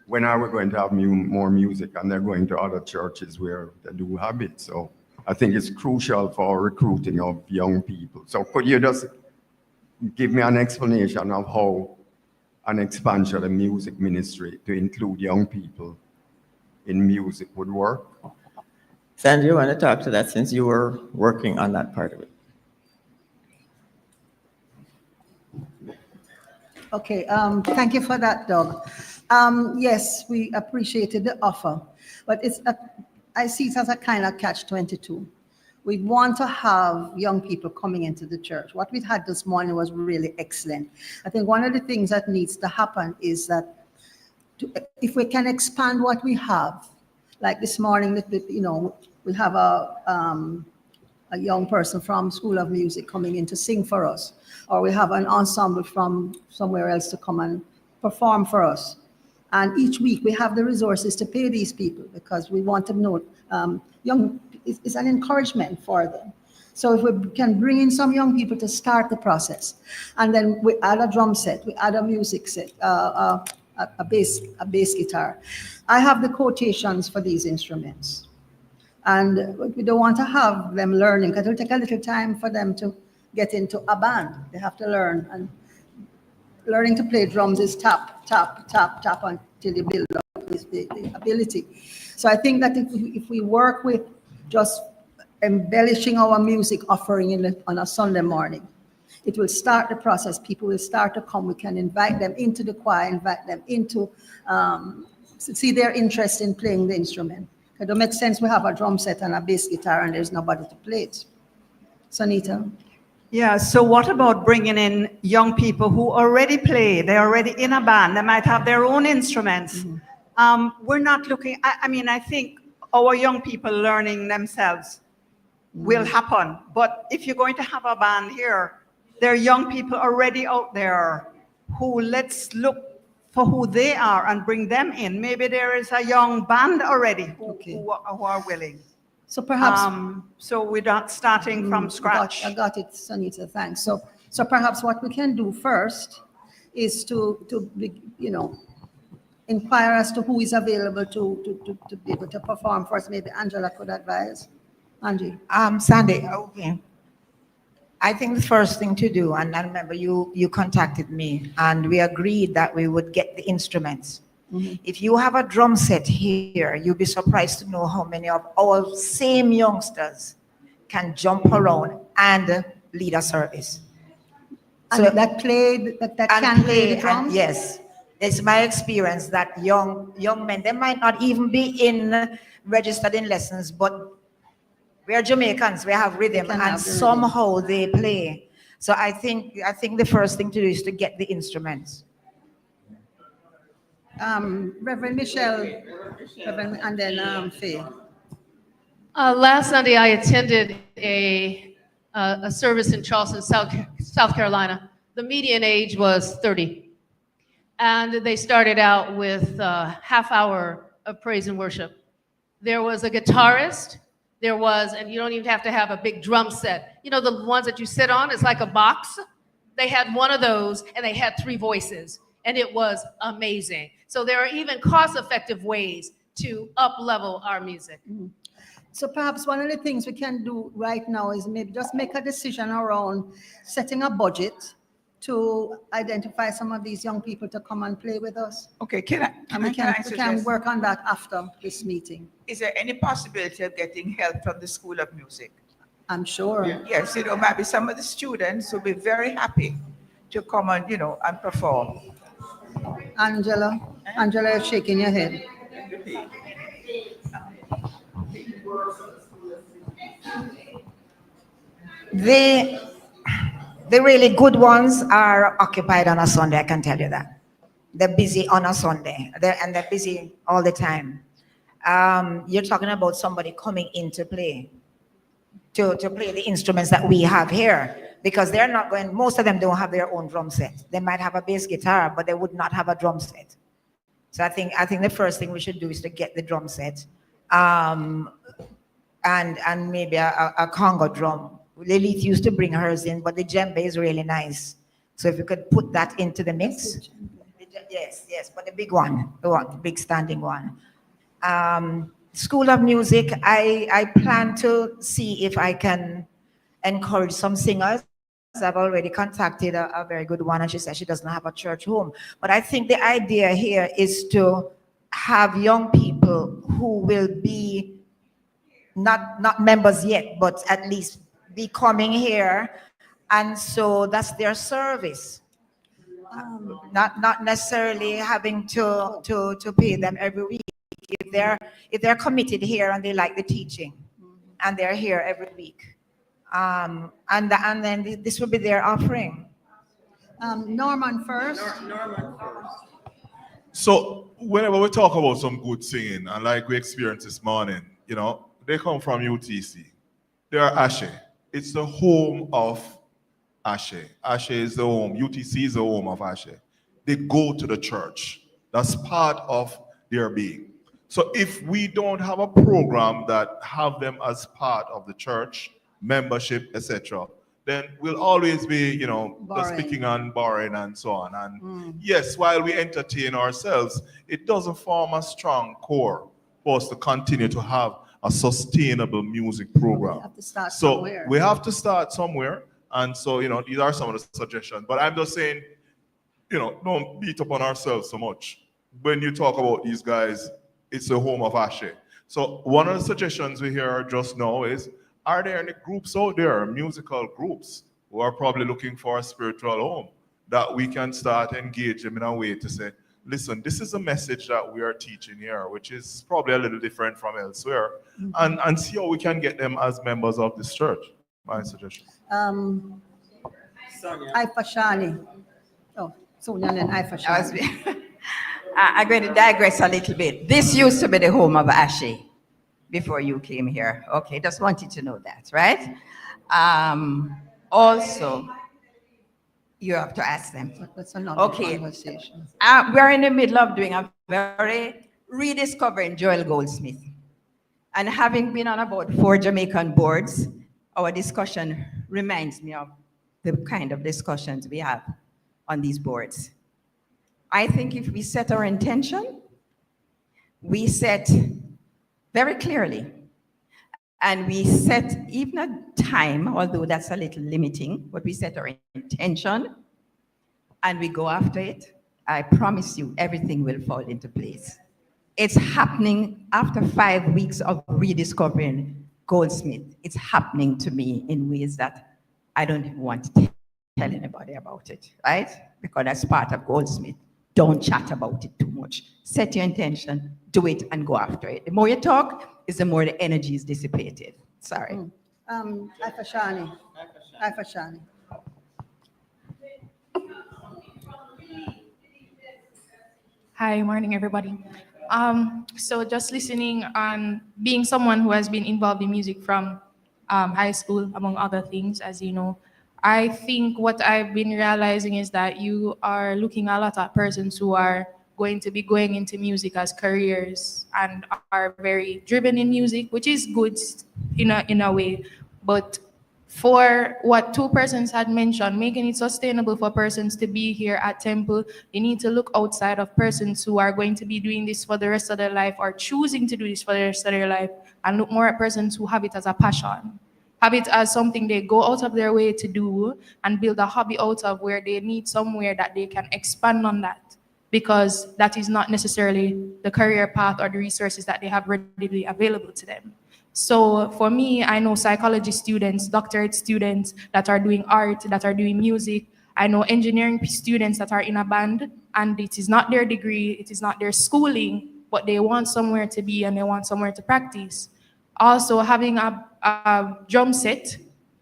when are we going to have more music? And they're going to other churches where they do have it. So I think it's crucial for recruiting of young people. So could you just give me an explanation of how an expansion of the music ministry to include young people in music would work? Sandy, you want to talk to that since you were working on that part of it? Okay, thank you for that, Doug. Yes, we appreciated the offer, but I see it as a kind of catch-22. We want to have young people coming into the church. What we had this morning was really excellent. I think one of the things that needs to happen is that if we can expand what we have, like this morning, we have a young person from School of Music coming in to sing for us, or we have an ensemble from somewhere else to come and perform for us. And each week we have the resources to pay these people because we want to know it's an encouragement for them. So if we can bring in some young people to start the process, and then we add a drum set, we add a music set, a bass guitar. I have the quotations for these instruments. And we don't want to have them learning because it will take a little time for them to get into a band. They have to learn, and learning to play drums is tap, tap, tap, tap until you build up the ability. So I think that if we work with just embellishing our music offering on a Sunday morning, it will start the process. People will start to come. We can invite them into the choir, invite them into, see their interest in playing the instrument. It don't make sense we have a drum set and a bass guitar and there's nobody to play it. Sanita? Yeah, so what about bringing in young people who already play, they're already in a band, they might have their own instruments. We're not looking, I think our young people learning themselves will happen, but if you're going to have a band here, there are young people already out there who let's look for who they are and bring them in. Maybe there is a young band already who are willing. So perhaps, so we're not starting from scratch. I got it, Sanita, thanks. So perhaps what we can do first is to inquire as to who is available to be able to perform for us. Maybe Angela could advise. Angie? Sandy, okay. I think the first thing to do, and I remember you contacted me and we agreed that we would get the instruments. If you have a drum set here, you'll be surprised to know how many of our same youngsters can jump around and lead a service. And so that can play the drums? Yes. It's my experience that young men, they might not even be registered in lessons, but we are Jamaicans, we have rhythm, and somehow they play. So I think the first thing to do is to get the instruments. Reverend Michelle, and then Faye. Last Sunday, I attended a service in Charleston, South Carolina. The median age was 30. And they started out with a half hour of praise and worship. There was a guitarist, There was, and you don't even have to have a big drum set. You know, the ones that you sit on, it's like a box. They had one of those and they had 3 voices and it was amazing. So there are even cost-effective ways to up-level our music. So perhaps one of the things we can do right now is maybe just make a decision around setting a budget to identify some of these young people to come and play with us. Okay, can I And we can suggest, work on that after this meeting. is there any possibility of getting help from the School of Music? I'm sure. Yes, maybe some of the students will be very happy to come and, and perform. Angela, you're shaking your head. The really good ones are occupied on a Sunday, I can tell you that. They're busy on a Sunday, and they're busy all the time. You're talking about somebody coming in to play the instruments that we have here, because they're not going, most of them don't have their own drum set. They might have a bass guitar, but they would not have a drum set. So I think the first thing we should do is to get the drum set, and maybe a conga drum. Lilith used to bring hers in, but the djembe is really nice. So if you could put that into the mix. Yes, but the big one, the big standing one. School of Music, I plan to see if I can encourage some singers. I've already contacted a very good one, and she said she doesn't have a church home. But I think the idea here is to have young people who will be not members yet, but at least be coming here, and so that's their service. Not necessarily having to pay them every week. If they're committed here and they like the teaching, and they're here every week, and then this will be their offering. Norman first. So whenever we talk about some good singing, and like we experienced this morning, they come from UTC. They are Ashe. It's the home of Ashe. Ashe is the home. UTC is the home of Ashe. They go to the church. That's part of their being. So if we don't have a program that have them as part of the church, membership, etc., then we'll always be, just speaking on borrowing and so on. And yes, while we entertain ourselves, it doesn't form a strong core for us to continue to have a sustainable music program. We have to start so somewhere. we have to start somewhere. And so, these are some of the suggestions. But I'm just saying, don't beat up on ourselves so much. When you talk about these guys, it's the home of Ashe. So one of the suggestions we hear just now is, are there any groups out there, musical groups, who are probably looking for a spiritual home that we can start engage them in a way to say, listen, this is a message that we are teaching here, which is probably a little different from elsewhere, and see how we can get them as members of this church. My suggestion. Ifashani. Oh, Sonia and Ifashani. I'm going to digress a little bit. This used to be the home of Ashe before you came here. Okay, just wanted to know that, right? Also, you have to ask them. That's another conversation. We're in the middle of doing a very rediscovering Joel Goldsmith. And having been on about 4 Jamaican boards, our discussion reminds me of the kind of discussions we have on these boards. I think if we set our intention, we set very clearly, and we set even a time, although that's a little limiting, but we set our intention and we go after it, I promise you everything will fall into place. It's happening after 5 weeks of rediscovering Goldsmith. It's happening to me in ways that I don't even want to tell anybody about it, right? Because that's part of Goldsmith. Don't chat about it too much. Set your intention, do it, and go after it. The more you talk, is the more the energy is dissipated. Sorry. Ifashani. Hi, morning, everybody. So just listening and being someone who has been involved in music from high school, among other things, as you know, I think what I've been realizing is that you are looking a lot at persons who are going to be going into music as careers and are very driven in music, which is good in a way. But for what two persons had mentioned, making it sustainable for persons to be here at Temple, you need to look outside of persons who are going to be doing this for the rest of their life or choosing to do this for the rest of their life, and look more at persons who have it as a passion, have it as something they go out of their way to do and build a hobby out of, where they need somewhere that they can expand on that, because that is not necessarily the career path or the resources that they have readily available to them. So for me, I know psychology students, doctorate students that are doing art, that are doing music. I know engineering students that are in a band, and it is not their degree, it is not their schooling, but they want somewhere to be and they want somewhere to practice. Also, having a drum set,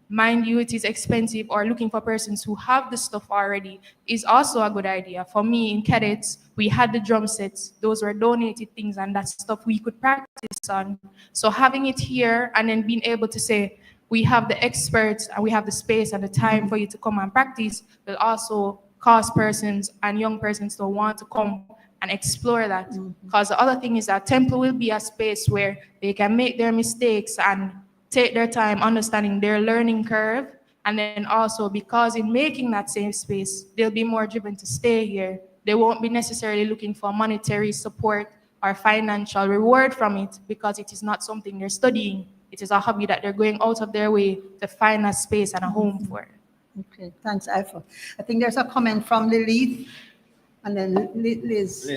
mind you, it is expensive, or looking for persons who have the stuff already is also a good idea. For me, in cadets, we had the drum sets. Those were donated things, and that's stuff we could practice on. So having it here and then being able to say, we have the experts and we have the space and the time for you to come and practice will also cause persons and young persons to want to come and explore that. Because the other thing is that Temple will be a space where they can make their mistakes and take their time understanding their learning curve. And then also, because in making that same space, they'll be more driven to stay here. They won't be necessarily looking for monetary support or financial reward from it, because it is not something they're studying. It is a hobby that they're going out of their way to find a space and a home for. Okay, thanks, Ifa. I think there's a comment from Lilith, and then Liz.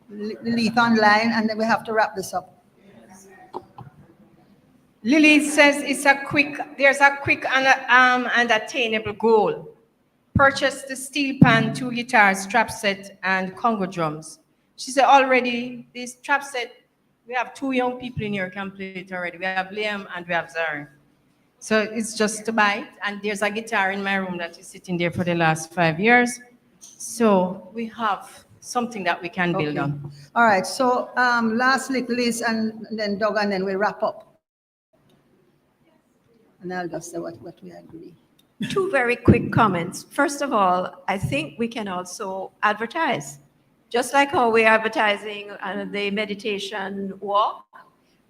Lilith online, and then we have to wrap this up. Lily says there's a quick and attainable goal. Purchase the steel pan, 2 guitars, trap set, and Congo drums. She said already this trap set, we have 2 young people in here who can play it already. We have Liam and we have Zara. So it's just to buy it. And there's a guitar in my room that is sitting there for the last 5 years. So we have something that we can build on. All right, so lastly, Liz, and then Doug, and then we wrap up. And I'll just say what we agree. 2 very quick comments. First of all, I think we can also advertise. Just like how we're advertising the meditation walk,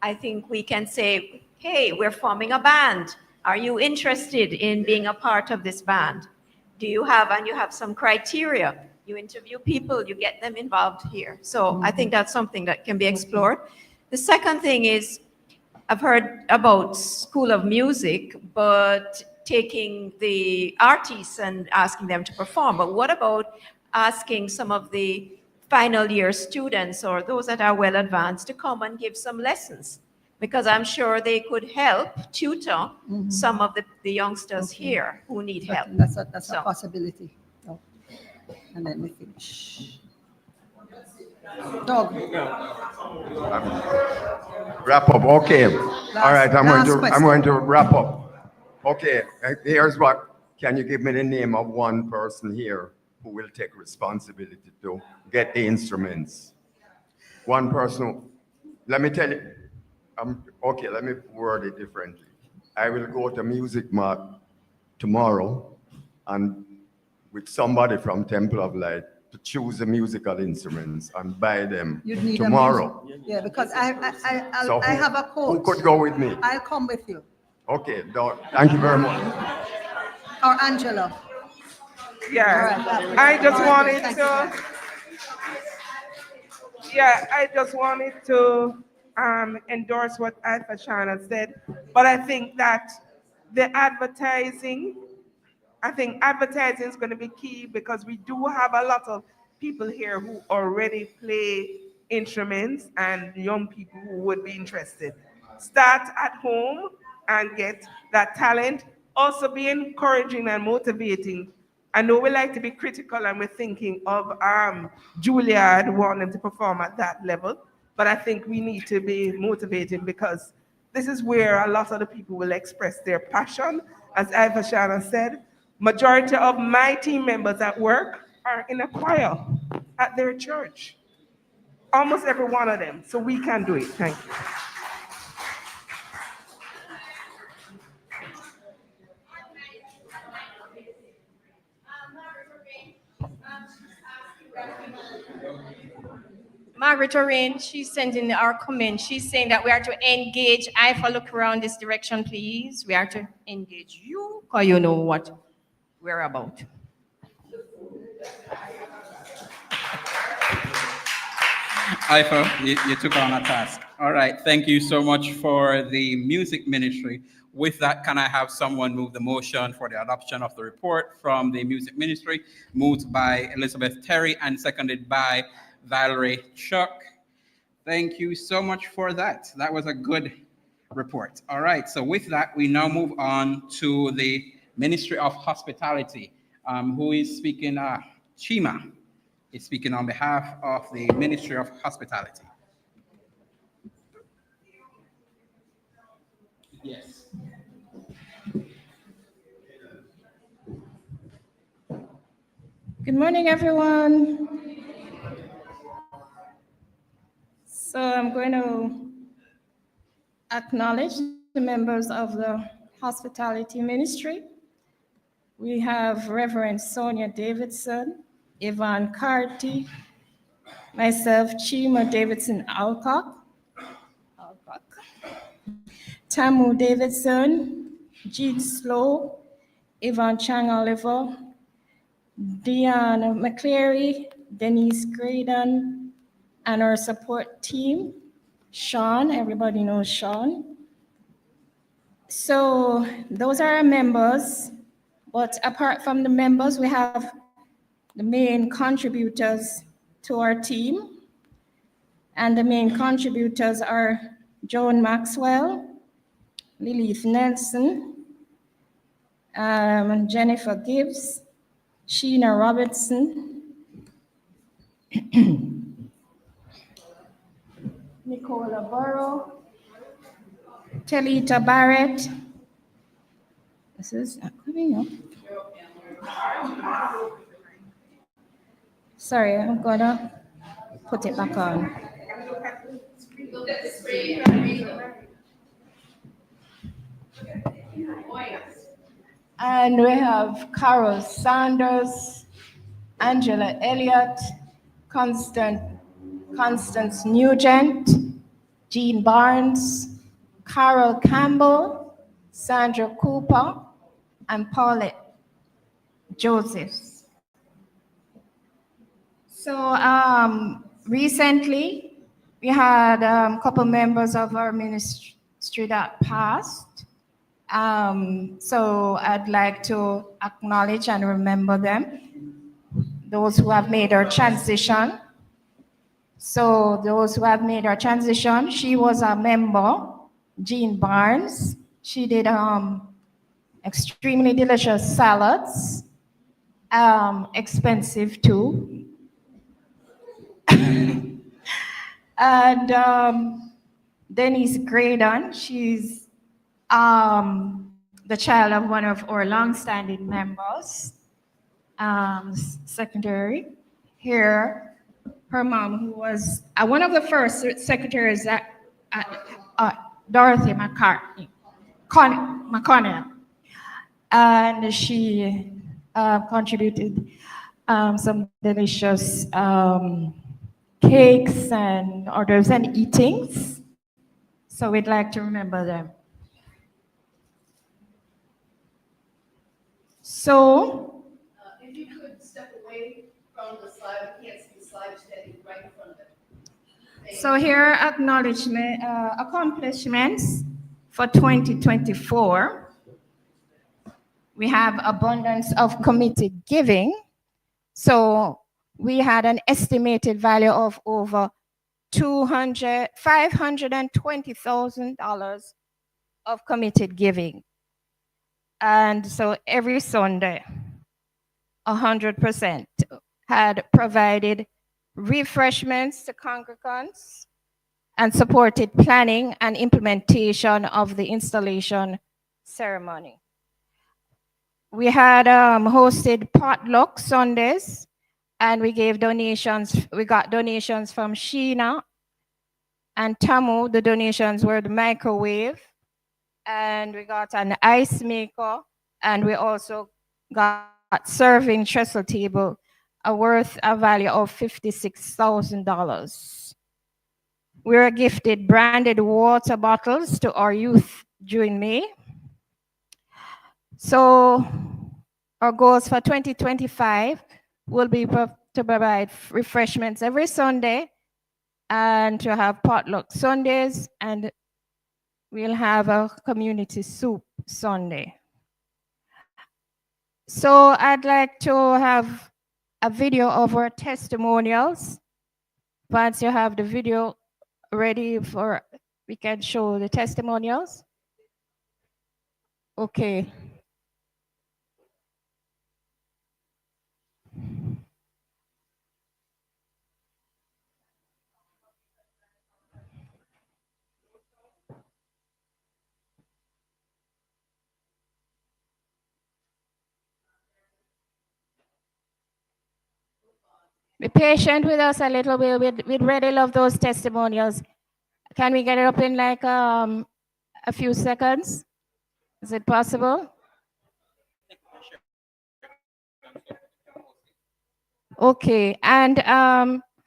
I think we can say, hey, we're forming a band. Are you interested in being a part of this band? You have some criteria. You interview people, you get them involved here. So I think that's something that can be explored. The second thing is, I've heard about School of Music, but taking the artists and asking them to perform. But what about asking some of the final year students or those that are well advanced to come and give some lessons? Because I'm sure they could help tutor some of the youngsters here who need help. That's a possibility. Oh. And then we finish. Doug. Wrap up. Okay. All right. I'm going to wrap up. Okay. Here's what. Can you give me the name of one person here who will take responsibility to get the instruments? One person. Let me tell you. Okay. Let me word it differently. I will go to Music Mart tomorrow, and with somebody from Temple of Light, to choose the musical instruments and buy them tomorrow. Yeah, because I have a coach. Who could go with me? I'll come with you. Okay, thank you very much. Or Angela. Yeah, right, I just wanted thank to. you. I just wanted to endorse what Alpha Shana said, but I think that the advertising. I think advertising is going to be key, because we do have a lot of people here who already play instruments and young people who would be interested. Start at home and get that talent. Also be encouraging and motivating. I know we like to be critical and we're thinking of Juilliard wanting to perform at that level, but I think we need to be motivating, because this is where a lot of the people will express their passion. As Iva Shana said, majority of my team members at work are in a choir at their church. Almost every one of them. So we can do it. Thank you. Margaret Orain, she's sending our comment. She's saying that we are to engage. IFA, look around this direction, please. We are to engage you, because you know what we're about. Ifa, you took on a task. All right, thank you so much for the music ministry. With that, can I have someone move the motion for the adoption of the report from the music ministry, moved by Elizabeth Terry and seconded by Valerie Chuck. Thank you so much for that. That was a good report. All right, so with that, we now move on to the Ministry of Hospitality. Who is speaking? Chima is speaking on behalf of the Ministry of Hospitality. Yes. Good morning, everyone. So I'm going to acknowledge the members of the hospitality ministry. We have Reverend Sonia Davidson, Yvonne Carty, myself, Chima Davidson Alcock, Tamu Davidson, Jean Slow, Yvonne Chang Oliver, Deanna McCleary, Denise Graydon, and our support team, Sean, everybody knows Sean. So those are our members, but apart from the members, we have the main contributors to our team. And the main contributors are Joan Maxwell, Lilith Nelson, Jennifer Gibbs, Sheena Robertson, Nicola Burrow, Talita Barrett. This is not coming up. Sorry, I'm gonna put it back on. And we have Carol Sanders, Angela Elliott, Constance Nugent, Jean Barnes, Carol Campbell, Sandra Cooper, and Paulette Josephs. So recently, we had a couple members of our ministry that passed. So I'd like to acknowledge and remember them, those who have made our transition. So those who have made our transition, she was a member, Jean Barnes. She did extremely delicious salads, expensive too. And Denise Graydon, she's the child of one of our long-standing members, secretary here. Her mom, who was one of the first secretaries at Dorothy McConnell, and she contributed some delicious cakes and orders and eatings. So we'd like to remember them. So, if you could step away from the slide, we can't see the slide standing right in front of it. So here are acknowledgement, accomplishments for 2024. We have abundance of committed giving. So we had an estimated value of over $520,000 of committed giving. And so every Sunday, 100% had provided refreshments to congregants and supported planning and implementation of the installation ceremony. We had hosted potluck Sundays, and we gave donations. We got donations from Sheena and Tamu. The donations were the microwave, and we got an ice maker, and we also got serving trestle table, worth a value of $56,000. we were gifted branded water bottles to our youth during May. So our goals for 2025 will be to provide refreshments every Sunday and to have potluck Sundays, and we'll have a community soup Sunday. So I'd like to have a video of our testimonials. Once you have the video ready for, we can show the testimonials. Okay. Be patient with us a little bit. We'd really love those testimonials. Can we get it up in like a few seconds? Is it possible? Okay, and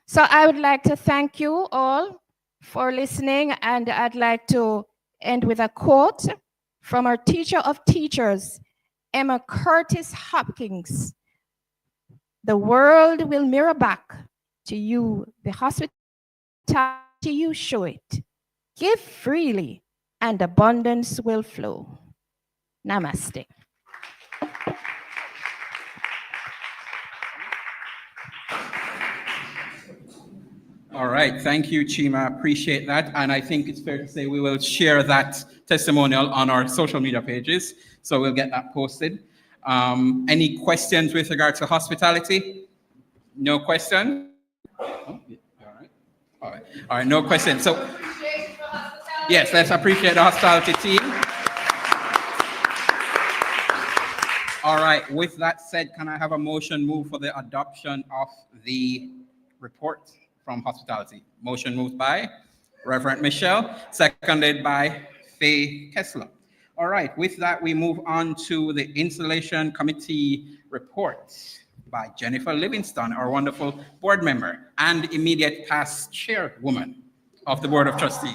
so I would like to thank you all for listening, and I'd like to end with a quote from our teacher of teachers, Emma Curtis Hopkins. The world will mirror back to you the hospitality you show it. Give freely and abundance will flow. Namaste. All right, thank you, Chima. Appreciate that. And I think it's fair to say we will share that testimonial on our social media pages. So we'll get that posted. Any questions with regard to hospitality? No question? Oh, yeah. All right, no question. So, yes, let's appreciate the hospitality team. All right, with that said, can I have a motion move for the adoption of the report from hospitality? Motion moved by Reverend Michelle, seconded by Faye Kessler. All right, with that, we move on to the installation committee report by Jennifer Livingston, our wonderful board member and immediate past chairwoman of the Board of Trustees.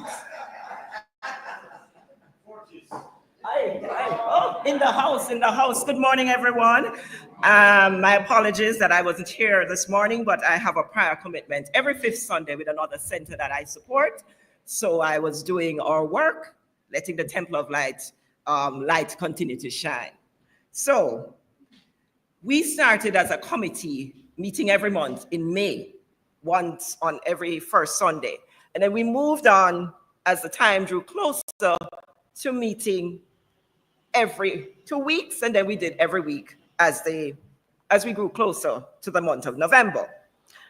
Oh, in the house. Good morning, everyone. My apologies that I wasn't here this morning, but I have a prior commitment every fifth Sunday with another center that I support. So I was doing our work, letting the Temple of Light light continue to shine. So we started as a committee meeting every month in May, once on every first Sunday. And then we moved on as the time drew closer to meeting every 2 weeks, and then we did every week as we grew closer to the month of November.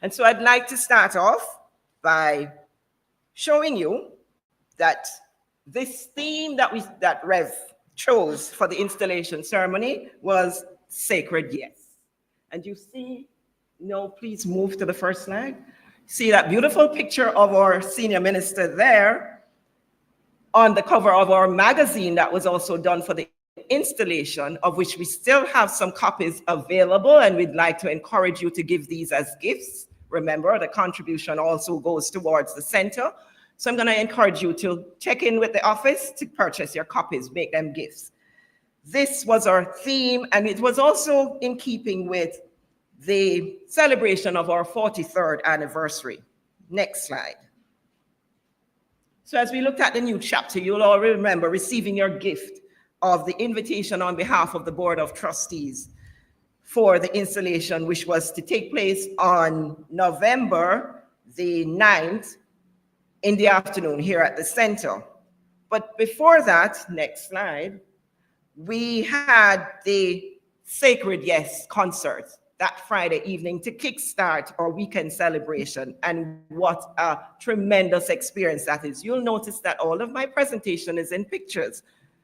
And so I'd like to start off by showing you that this theme that Rev chose for the installation ceremony was Sacred Yes. And you see, no, please move to the first slide. See that beautiful picture of our senior minister there on the cover of our magazine that was also done for the installation, of which we still have some copies available, and we'd like to encourage you to give these as gifts. Remember, the contribution also goes towards the center. So I'm going to encourage you to check in with the office to purchase your copies, make them gifts. This was our theme, and it was also in keeping with the celebration of our 43rd anniversary. Next slide. So as we looked at the new chapter, you'll all remember receiving your gift of the invitation on behalf of the Board of Trustees for the installation, which was to take place on November the 9th in the afternoon here at the center. But before that, next slide, we had the Sacred Yes concert that Friday evening to kickstart our weekend celebration. And what a tremendous experience that is. You'll notice that all of my presentation is in pictures,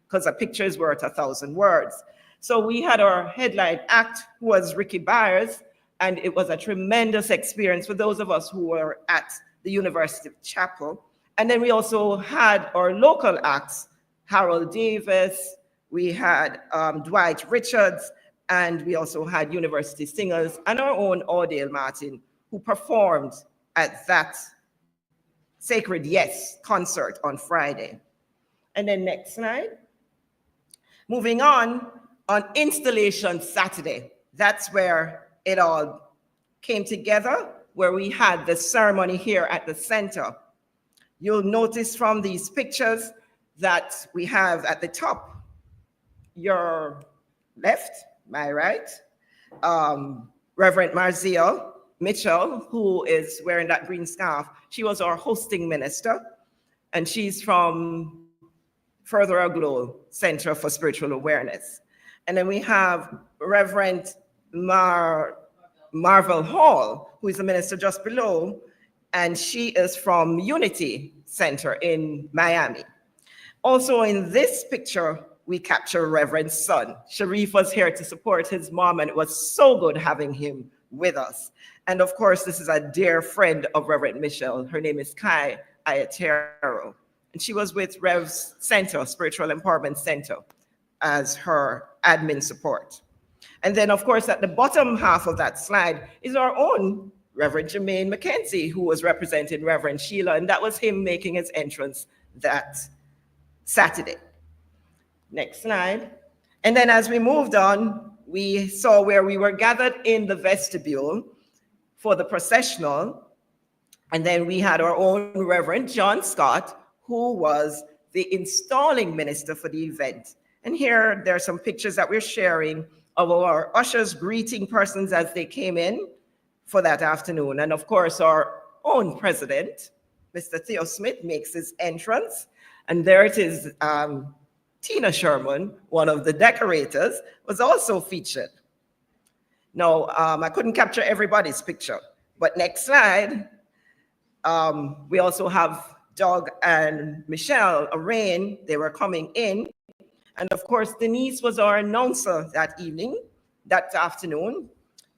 because a picture is worth 1,000 words. So we had our headline act, who was Ricky Byers, and it was a tremendous experience for those of us who were at the University Chapel. And then we also had our local acts, Harold Davis, we had Dwight Richards, and we also had university singers and our own Ordale Martin, who performed at that Sacred Yes concert on Friday. And then next slide. Moving on Installation Saturday, that's where it all came together, where we had the ceremony here at the center. You'll notice from these pictures that we have at the top, your left, my right, Reverend Marziel Mitchell, who is wearing that green scarf. She was our hosting minister, and she's from Further Aglow Center for Spiritual Awareness. And then we have Reverend Marvel Hall, who is a minister just below, and she is from Unity Center in Miami. Also in this picture, we capture Reverend's son. Sharif was here to support his mom, and it was so good having him with us. And of course, this is a dear friend of Reverend Michelle. Her name is Kai Ayatero. And she was with Rev's Center, Spiritual Empowerment Center, as her admin support. And then, of course, at the bottom half of that slide is our own Reverend Jermaine McKenzie, who was representing Reverend Sheila, and that was him making his entrance that Saturday. Next slide. And then as we moved on, we saw where we were gathered in the vestibule for the processional. And then we had our own Reverend John Scott, who was the installing minister for the event. And here, there are some pictures that we're sharing of our ushers greeting persons as they came in for that afternoon. And of course, our own president, Mr. Theo Smith, makes his entrance. And there it is, Tina Sherman, one of the decorators, was also featured. Now, I couldn't capture everybody's picture, but next slide, we also have Doug and Michelle Arain. They were coming in. And of course, Denise was our announcer that evening, that afternoon.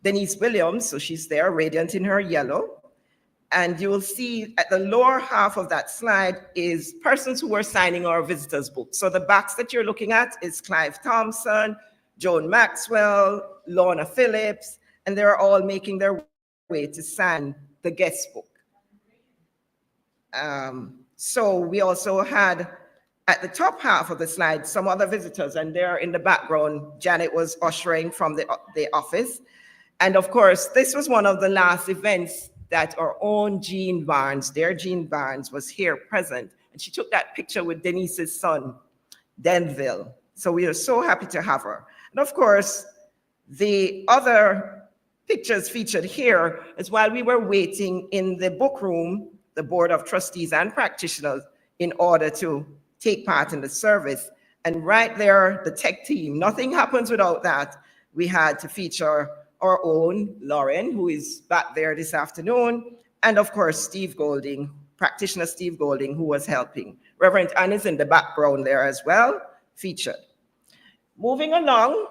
Denise Williams, so she's there, radiant in her yellow. And you will see at the lower half of that slide is persons who were signing our visitors book. So the backs that you're looking at is Clive Thompson, Joan Maxwell, Lorna Phillips, and they're all making their way to sign the guest book. So we also had at the top half of the slide some other visitors, and there in the background, Janet was ushering from the office. And of course, this was one of the last events that our own Jean Barnes, their Jean Barnes, was here present. And she took that picture with Denise's son, Denville. So we are so happy to have her. And of course, the other pictures featured here is while we were waiting in the book room, the Board of Trustees and practitioners, in order to take part in the service. And right there, the tech team, nothing happens without that. We had to feature our own Lauren, who is back there this afternoon, and of course, Steve Golding, practitioner Steve Golding, who was helping. Reverend Ann is in the background there as well, featured. Moving along,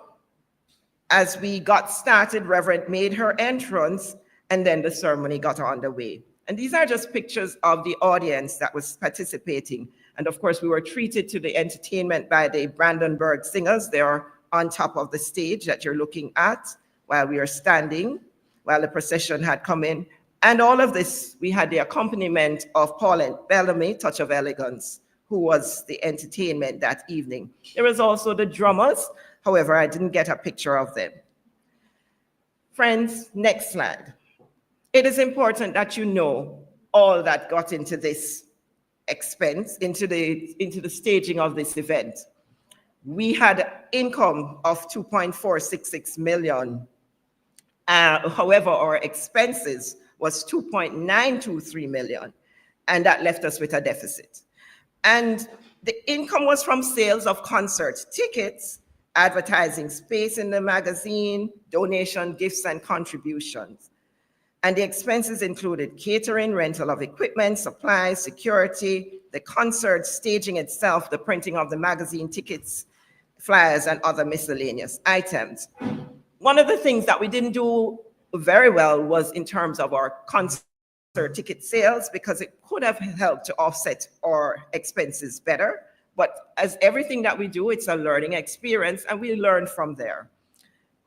as we got started, Reverend made her entrance, and then the ceremony got underway. And these are just pictures of the audience that was participating. And of course, we were treated to the entertainment by the Brandenburg Singers. They are on top of the stage that you're looking at while we are standing, while the procession had come in. And all of this, we had the accompaniment of Paulette Bellamy, Touch of Elegance, who was the entertainment that evening. There was also the drummers. However, I didn't get a picture of them. Friends, next slide. It is important that you know all that got into this expense, into the staging of this event. We had income of 2.466 million. However, our expenses was 2.923 million, and that left us with a deficit. And the income was from sales of concert tickets, advertising space in the magazine, donation, gifts, and contributions. And the expenses included catering, rental of equipment, supplies, security, the concert, staging itself, the printing of the magazine tickets, flyers, and other miscellaneous items. One of the things that we didn't do very well was in terms of our concert ticket sales, because it could have helped to offset our expenses better. But as everything that we do, it's a learning experience, and we learn from there.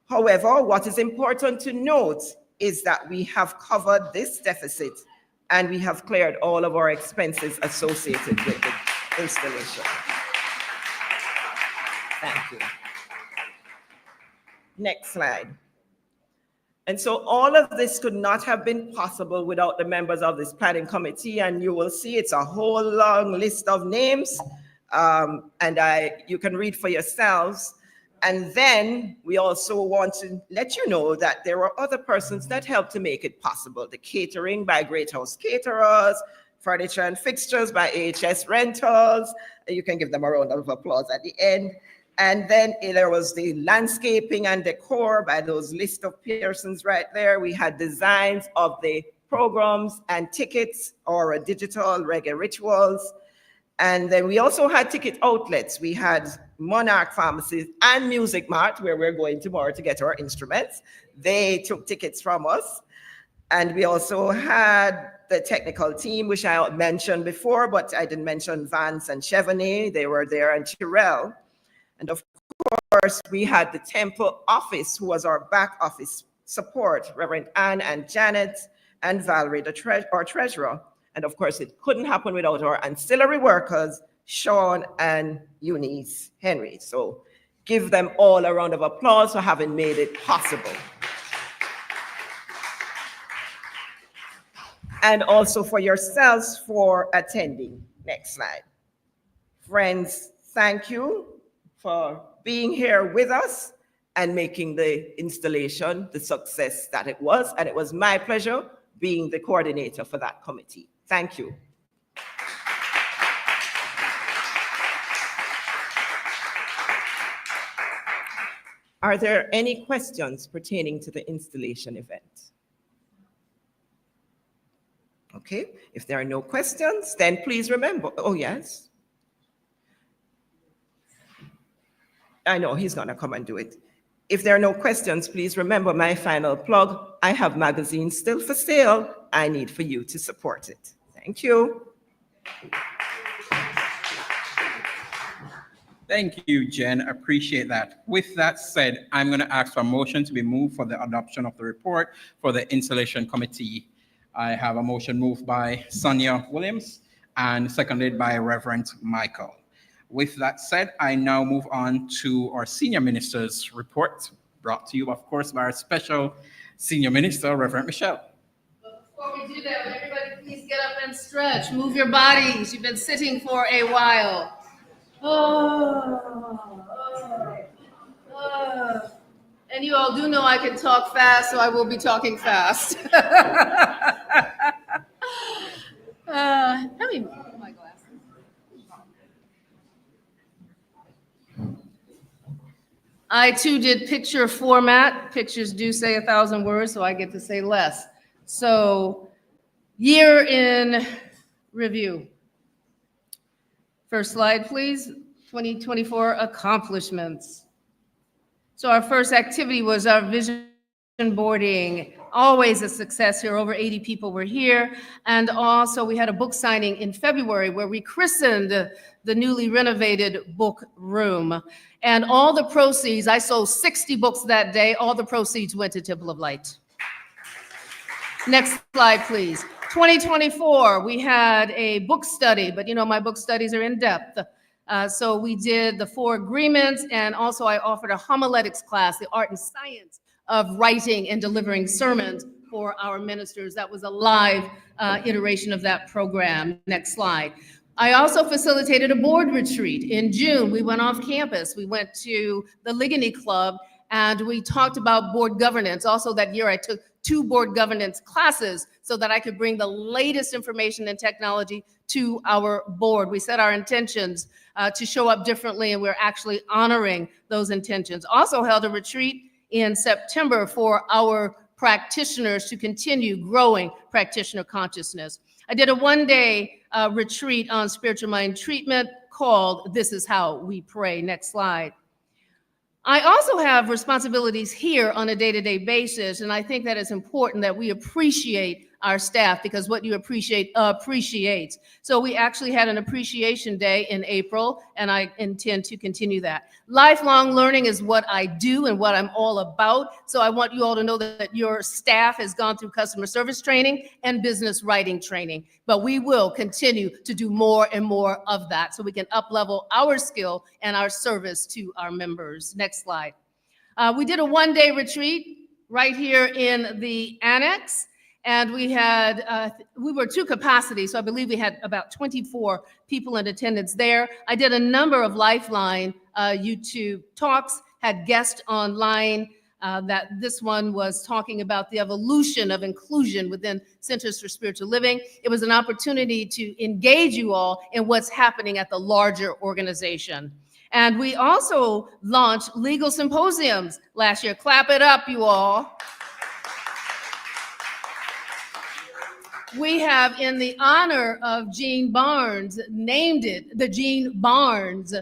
However, what is important to note is that we have covered this deficit and we have cleared all of our expenses associated with the installation. Thank you. Next slide. And so all of this could not have been possible without the members of this planning committee, and you will see it's a whole long list of names, you can read for yourselves. And then we also want to let you know that there were other persons that helped to make it possible. The catering by Great House Caterers, furniture and fixtures by AHS Rentals. You can give them a round of applause at the end. And then there was the landscaping and decor by those list of persons right there. We had designs of the programs and tickets or digital reggae rituals. And then we also had ticket outlets. We had Monarch Pharmacies and Music Mart, where we're going tomorrow to get our instruments. They took tickets from us. And we also had the technical team, which I mentioned before, but I didn't mention Vance and Chevenix. They were there, and Chirel. And of course, we had the temple office, who was our back office support, Reverend Anne and Janet and Valerie, our treasurer. And of course, it couldn't happen without our ancillary workers, Sean and Eunice Henry. So give them all a round of applause for having made it possible. And also for yourselves for attending. Next slide. Friends, thank you for being here with us and making the installation the success that it was. And it was my pleasure being the coordinator for that committee. Thank you. Are there any questions pertaining to the installation event? Okay, if there are no questions, then please remember, oh yes. I know he's gonna come and do it. If there are no questions, please remember my final plug. I have magazines still for sale. I need for you to support it. Thank you. Thank you, Jen. Appreciate that. With that said, I'm going to ask for a motion to be moved for the adoption of the report for the installation committee. I have a motion moved by Sonia Williams and seconded by Reverend Michael. With that said, I now move on to our senior minister's report, brought to you, of course, by our special senior minister, Reverend Michelle. Before we do that, would everybody please get up and stretch? Move your bodies. You've been sitting for a while. And you all do know I can talk fast, so I will be talking fast. Let me put my glasses. I too did picture format. Pictures do say 1,000 words, so I get to say less. So, year in review. First slide, please. 2024 accomplishments. So our first activity was our vision boarding. Always a success here. Over 80 people were here. And also we had a book signing in February where we christened the newly renovated book room. And all the proceeds, I sold 60 books that day. All the proceeds went to Temple of Light. Next slide, please. 2024, we had a book study, but you know, my book studies are in depth. So we did the 4 agreements, and also I offered a homiletics class, the art and science of writing and delivering sermons for our ministers. That was a live iteration of that program. Next slide. I also facilitated a board retreat. In June, we went off campus. We went to the Ligony Club, and we talked about board governance. Also that year, I took 2 board governance classes so that I could bring the latest information and technology to our board. We set our intentions to show up differently, and we're actually honoring those intentions. Also held a retreat in September for our practitioners to continue growing practitioner consciousness. I did a one-day retreat on spiritual mind treatment called This Is How We Pray. Next slide. I also have responsibilities here on a day-to-day basis, and I think that it's important that we appreciate our staff, because what you appreciate appreciates. So we actually had an appreciation day in April, and I intend to continue that. Lifelong learning is what I do and what I'm all about. So I want you all to know that your staff has gone through customer service training and business writing training, but we will continue to do more and more of that so we can up-level our skill and our service to our members. Next slide. We did a one-day retreat right here in the annex, and we were to capacity, so I believe we had about 24 people in attendance there. I did a number of Lifeline YouTube talks, had guests online. That this one was talking about the evolution of inclusion within Centers for Spiritual Living. It was an opportunity to engage you all in what's happening at the larger organization. And we also launched legal symposiums last year. Clap it up, you all. We have, in the honor of Gene Barnes, named it the Gene Barnes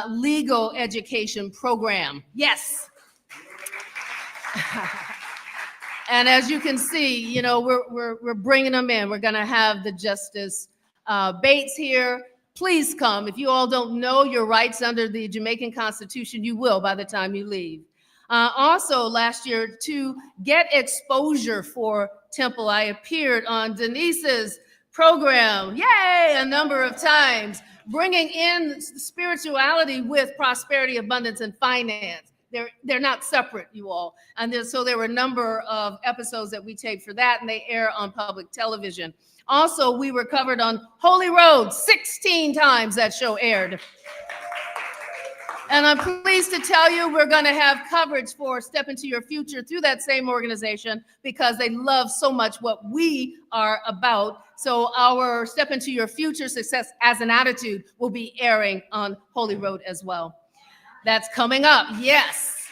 Legal Education Program. Yes. And as you can see, you know, we're bringing them in. We're going to have the Justice Bates here. Please come. If you all don't know your rights under the Jamaican Constitution, you will by the time you leave. Also, last year, to get exposure for Temple, I appeared on Denise's program, yay, a number of times, bringing in spirituality with prosperity, abundance, and finance. They're not separate, you all. And so there were a number of episodes that we taped for that, and they air on public television. Also, we were covered on Holy Road 16 times that show aired. And I'm pleased to tell you we're going to have coverage for Step Into Your Future through that same organization because they love so much what we are about. So our Step Into Your Future Success as an Attitude will be airing on Holy Road as well. That's coming up, yes.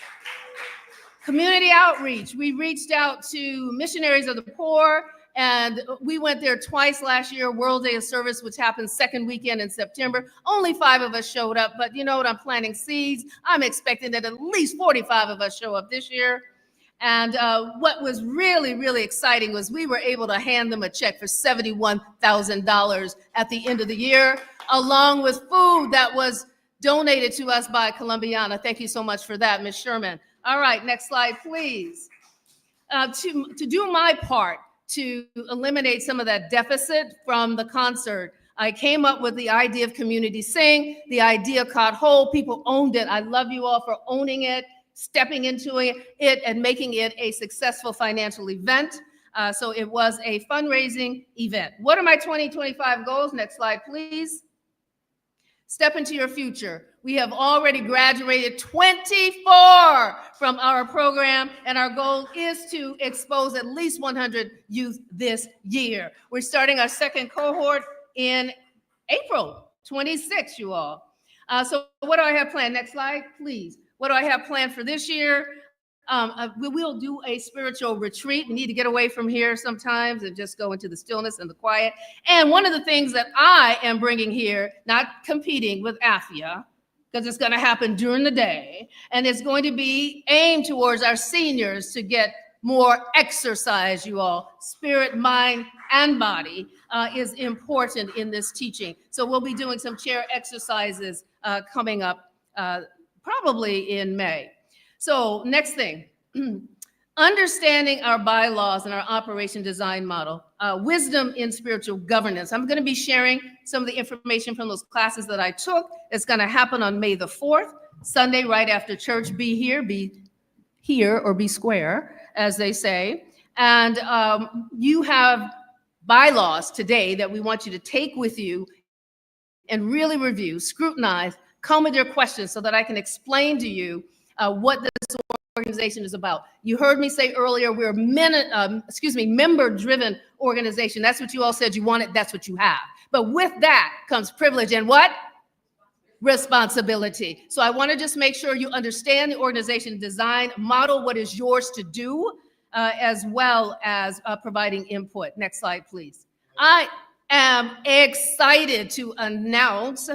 Community outreach. We reached out to Missionaries of the Poor, and we went there twice last year, World Day of Service, which happened second weekend in September. Only 5 of us showed up, but you know what? I'm planting seeds. I'm expecting that at least 45 of us show up this year. And what was really, really exciting was we were able to hand them a check for $71,000 at the end of the year, along with food that was donated to us by Columbiana. Thank you so much for that, Ms. Sherman. All right, next slide, please. To do my part, to eliminate some of that deficit from the concert, I came up with the idea of Community Sing. The idea caught hold. People owned it. I love you all for owning it, stepping into it, and making it a successful financial event. So it was a fundraising event. What are my 2025 goals? Next slide, please. Step into your future. We have already graduated 24 from our program, and our goal is to expose at least 100 youth this year. We're starting our second cohort in April 26, you all. So what do I have planned? Next slide, please. What do I have planned for this year? We will do a spiritual retreat. We need to get away from here sometimes and just go into the stillness and the quiet. And one of the things that I am bringing here, not competing with AFIA, because it's going to happen during the day, and it's going to be aimed towards our seniors to get more exercise, you all. Spirit, mind, and body is important in this teaching. So we'll be doing some chair exercises coming up probably in May. So next thing, understanding our bylaws and our operation design model, wisdom in spiritual governance. I'm going to be sharing some of the information from those classes that I took. It's going to happen on May the 4th, Sunday, right after church. Be here or be square, as they say. And you have bylaws today that we want you to take with you and really review, scrutinize, come with your questions so that I can explain to you what this organization is about. You heard me say earlier, we're a member-driven organization. That's what you all said you wanted. That's what you have. But with that comes privilege and what? Responsibility. So I want to just make sure you understand the organization design, model what is yours to do, as well as providing input. Next slide, please. I am excited to announce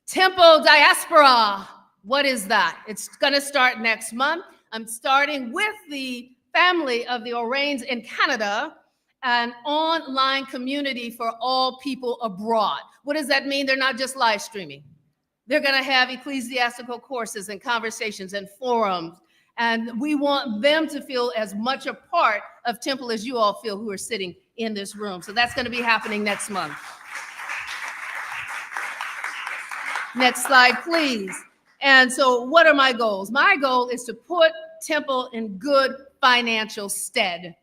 Temple Diaspora. What is that? It's going to start next month. I'm starting with the family of the Orains in Canada, an online community for all people abroad. What does that mean? They're not just live streaming. They're going to have ecclesiastical courses and conversations and forums. And we want them to feel as much a part of Temple as you all feel who are sitting in this room. So that's going to be happening next month. Next slide, please. And so what are my goals? My goal is to put Temple in good financial stead.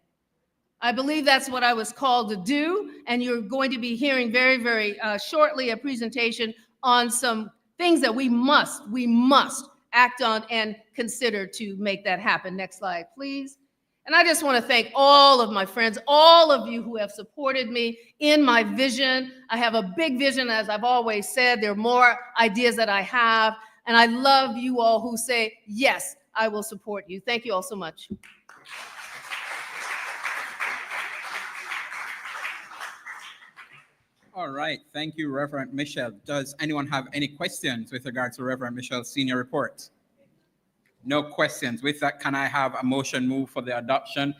I believe that's what I was called to do. And you're going to be hearing very, very shortly a presentation on some things that we must act on and consider to make that happen. Next slide, please. And I just want to thank all of my friends, all of you who have supported me in my vision. I have a big vision, as I've always said. There are more ideas that I have. And I love you all who say, yes, I will support you. Thank you all so much. All right, thank you, Reverend Michelle. Does anyone have any questions with regard to Reverend Michelle's senior report? No questions. With that, can I have a motion move for the adoption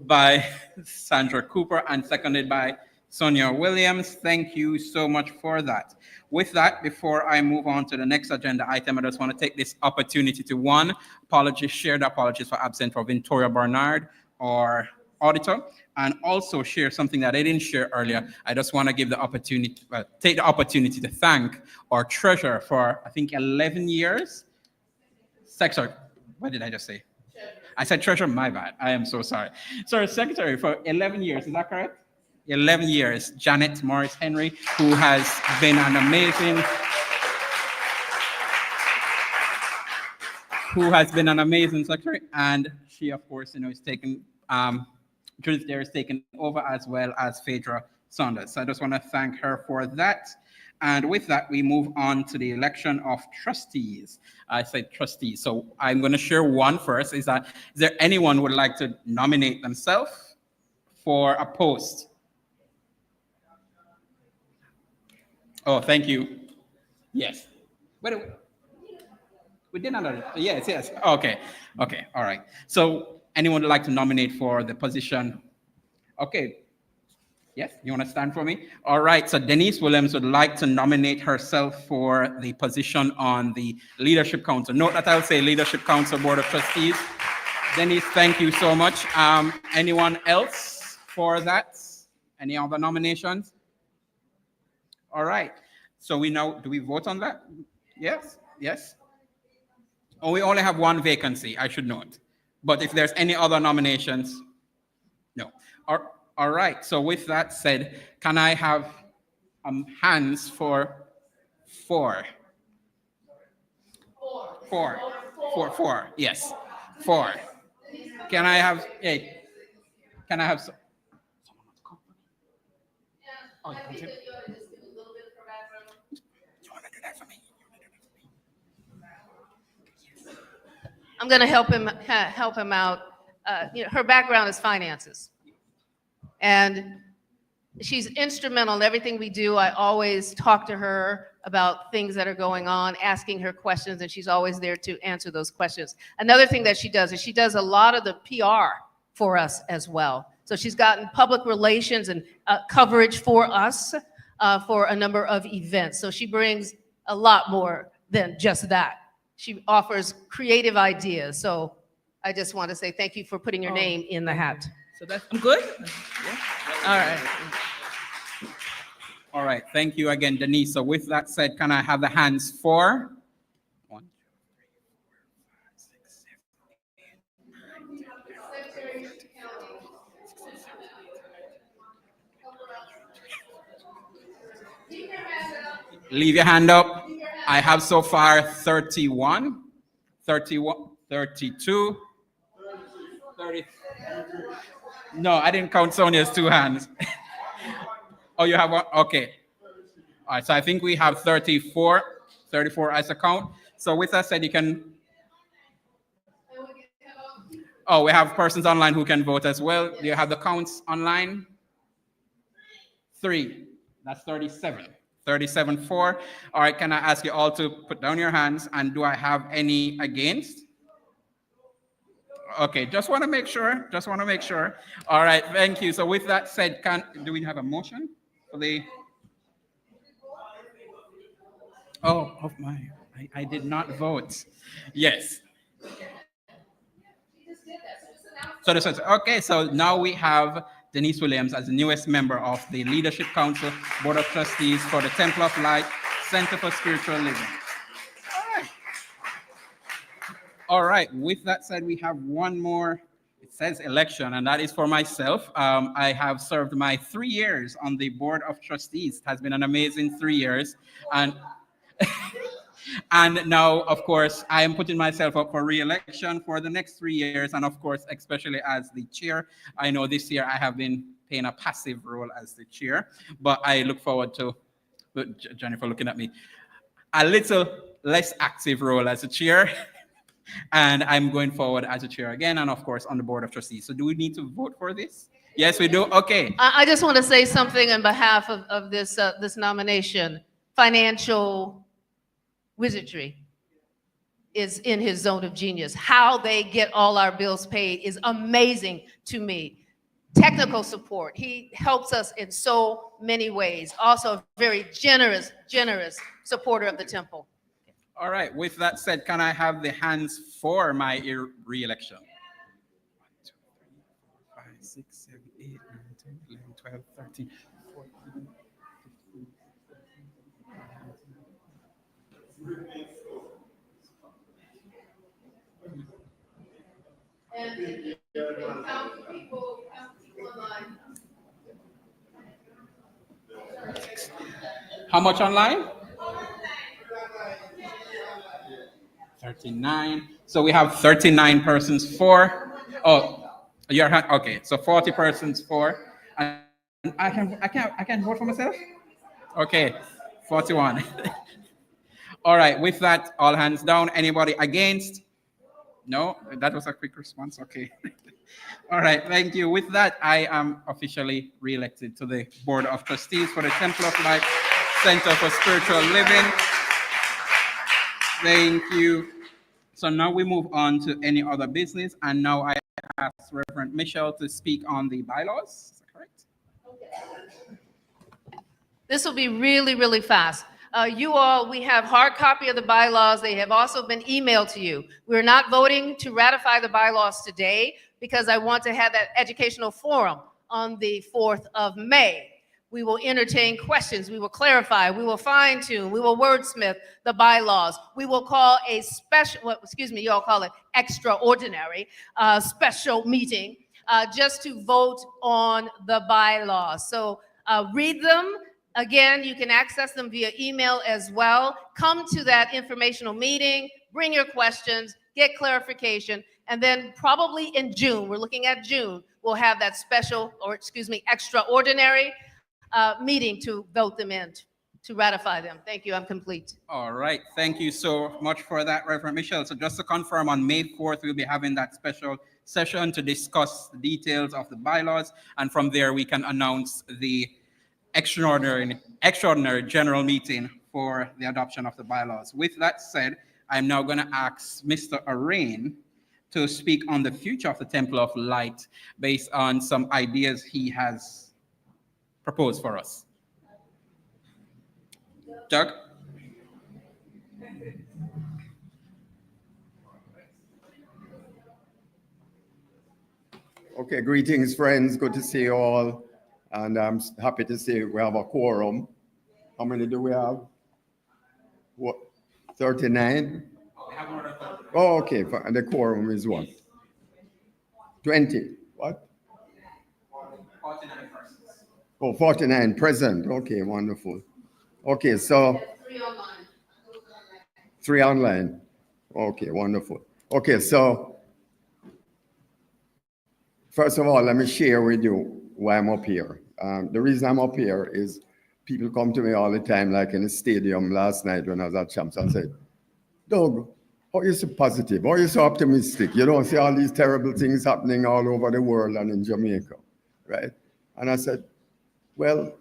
by Sandra Cooper and seconded by Sonia Williams? Thank you so much for that. With that, before I move on to the next agenda item, I just want to take this opportunity to share the apologies for absent for Victoria Bernard, our auditor, and also share something that I didn't share earlier. I just want to give the opportunity, take the opportunity to thank our treasurer for, I think, 11 years. Secretary, what did I just say? I said treasurer, my bad. I am so sorry. Sorry, secretary for 11 years, is that correct? 11 years, Janet Morris Henry, who has been an amazing secretary, and she, of course, is taken Judith there is taken over, as well as Phaedra Saunders. So I just want to thank her for that. And with that, we move on to the election of trustees. I said trustees. So I'm going to share one first. Is there anyone who would like to nominate themselves for a post? Oh, thank you. Yes. Wait, we did not. Yes. Okay. All right. So anyone would like to nominate for the position? Okay. Yes, you want to stand for me? All right, so Denise Williams would like to nominate herself for the position on the Leadership Council. Note that I'll say Leadership Council Board of Trustees. Denise, thank you so much. Anyone else for that? Any other nominations? All right, so do we vote on that? Yes. Oh, we only have one vacancy, I should note. But if there's any other nominations, no. All right, so with that said, can I have hands for four? Four, yes, four. Can I have, oh, I'm going to help him out. Her background is finances. And she's instrumental in everything we do. I always talk to her about things that are going on, asking her questions, and she's always there to answer those questions. Another thing that she does is she does a lot of the PR for us as well. So she's gotten public relations and coverage for us for a number of events. So she brings a lot more than just that. She offers creative ideas. So I just want to say thank you for putting your name in the hat. So I'm good? Yeah. All right. All right, thank you again, Denise. So with that said, can I have the hands for? 1, 2, 3, 4, 5, 6, 7, 8. Leave your hand up. I have so far 31, 31, 32, 30. No, I didn't count Sonia's two hands. Oh, you have one? Okay. All right, so I think we have 34 as a count. So with that said, you can... Oh, we have persons online who can vote as well. Do you have the counts online? 3, that's 37. 37-4. All right, can I ask you all to put down your hands, and do I have any against? Okay, just want to make sure. Just want to make sure. All right, thank you. So with that said, do we have a motion for the? Oh my! I did not vote. Yes. So this is okay. So now we have Denise Williams as the newest member of the Leadership Council Board of Trustees for the Temple of Light Center for Spiritual Living. All right, with that said, we have one more, it says election, and that is for myself. I have served my 3 years on the Board of Trustees. It has been an amazing 3 years. And, and now, of course, I am putting myself up for re-election for the next 3 years. And of course, especially as the chair, I know this year I have been playing a passive role as the chair, but I look forward to, Jennifer looking at me, a little less active role as a chair. And I'm going forward as a chair again, and of course on the Board of Trustees. So do we need to vote for this? Yes, we do. Okay. I just want to say something on behalf of this this nomination. Financial wizardry is in his zone of genius. How they get all our bills paid is amazing to me. Technical support. He helps us in so many ways. Also a very generous supporter of the temple. All right. With that said, can I have the hands for my re-election? 1, 2, 3, 4, 5, 6, 7, 8, 9, 10, 11, 12, 13, 14, 15. And count people online. How much online? 39. So we have 39 persons for. Oh, your hand. Okay, so 40 persons for. And I can vote for myself. Okay, 41. All right. With that, all hands down. Anybody against? No, that was a quick response. Okay. All right. Thank you. With that, I am officially re-elected to the Board of Trustees for the Temple of Light Center for Spiritual Living. Thank you. So now we move on to any other business, and now I ask Reverend Michelle to speak on the bylaws. Is that correct? This will be really fast. You all, we have hard copy of the bylaws. They have also been emailed to you. We're not voting to ratify the bylaws today because I want to have that educational forum on the 4th of May. We will entertain questions. We will clarify. We will fine tune. We will wordsmith the bylaws. We will call a special, well, excuse me, you all call it extraordinary special meeting just to vote on the bylaws. So read them. Again, you can access them via email as well. Come to that informational meeting, bring your questions, get clarification, and then probably in June, we're looking at June, we'll have that special, or excuse me, extraordinary meeting to vote them in, to ratify them. Thank you, I'm complete. All right, thank you so much for that, Reverend Michelle. So just to confirm, on May 4th, we'll be having that special session to discuss the details of the bylaws, and from there we can announce the extraordinary general meeting for the adoption of the bylaws. With that said, I'm now going to ask Mr. Arain to speak on the future of the Temple of Light based on some ideas he has proposed for us. Doug? Okay, greetings, friends. Good to see you all. And I'm happy to see we have a quorum. How many do we have? What? 39? Oh, okay. And the quorum is what? 20. What? 49 persons. Oh, 49 present. Okay, wonderful. Okay, so 3 online. 3 online. Okay, wonderful. Okay, so first of all, let me share with you why I'm up here. The reason I'm up here is people come to me all the time, like in the stadium last night when I was at Champs, and said, Doug, how are you so positive? How are you so optimistic? You don't see all these terrible things happening all over the world and in Jamaica, right? And I said, well,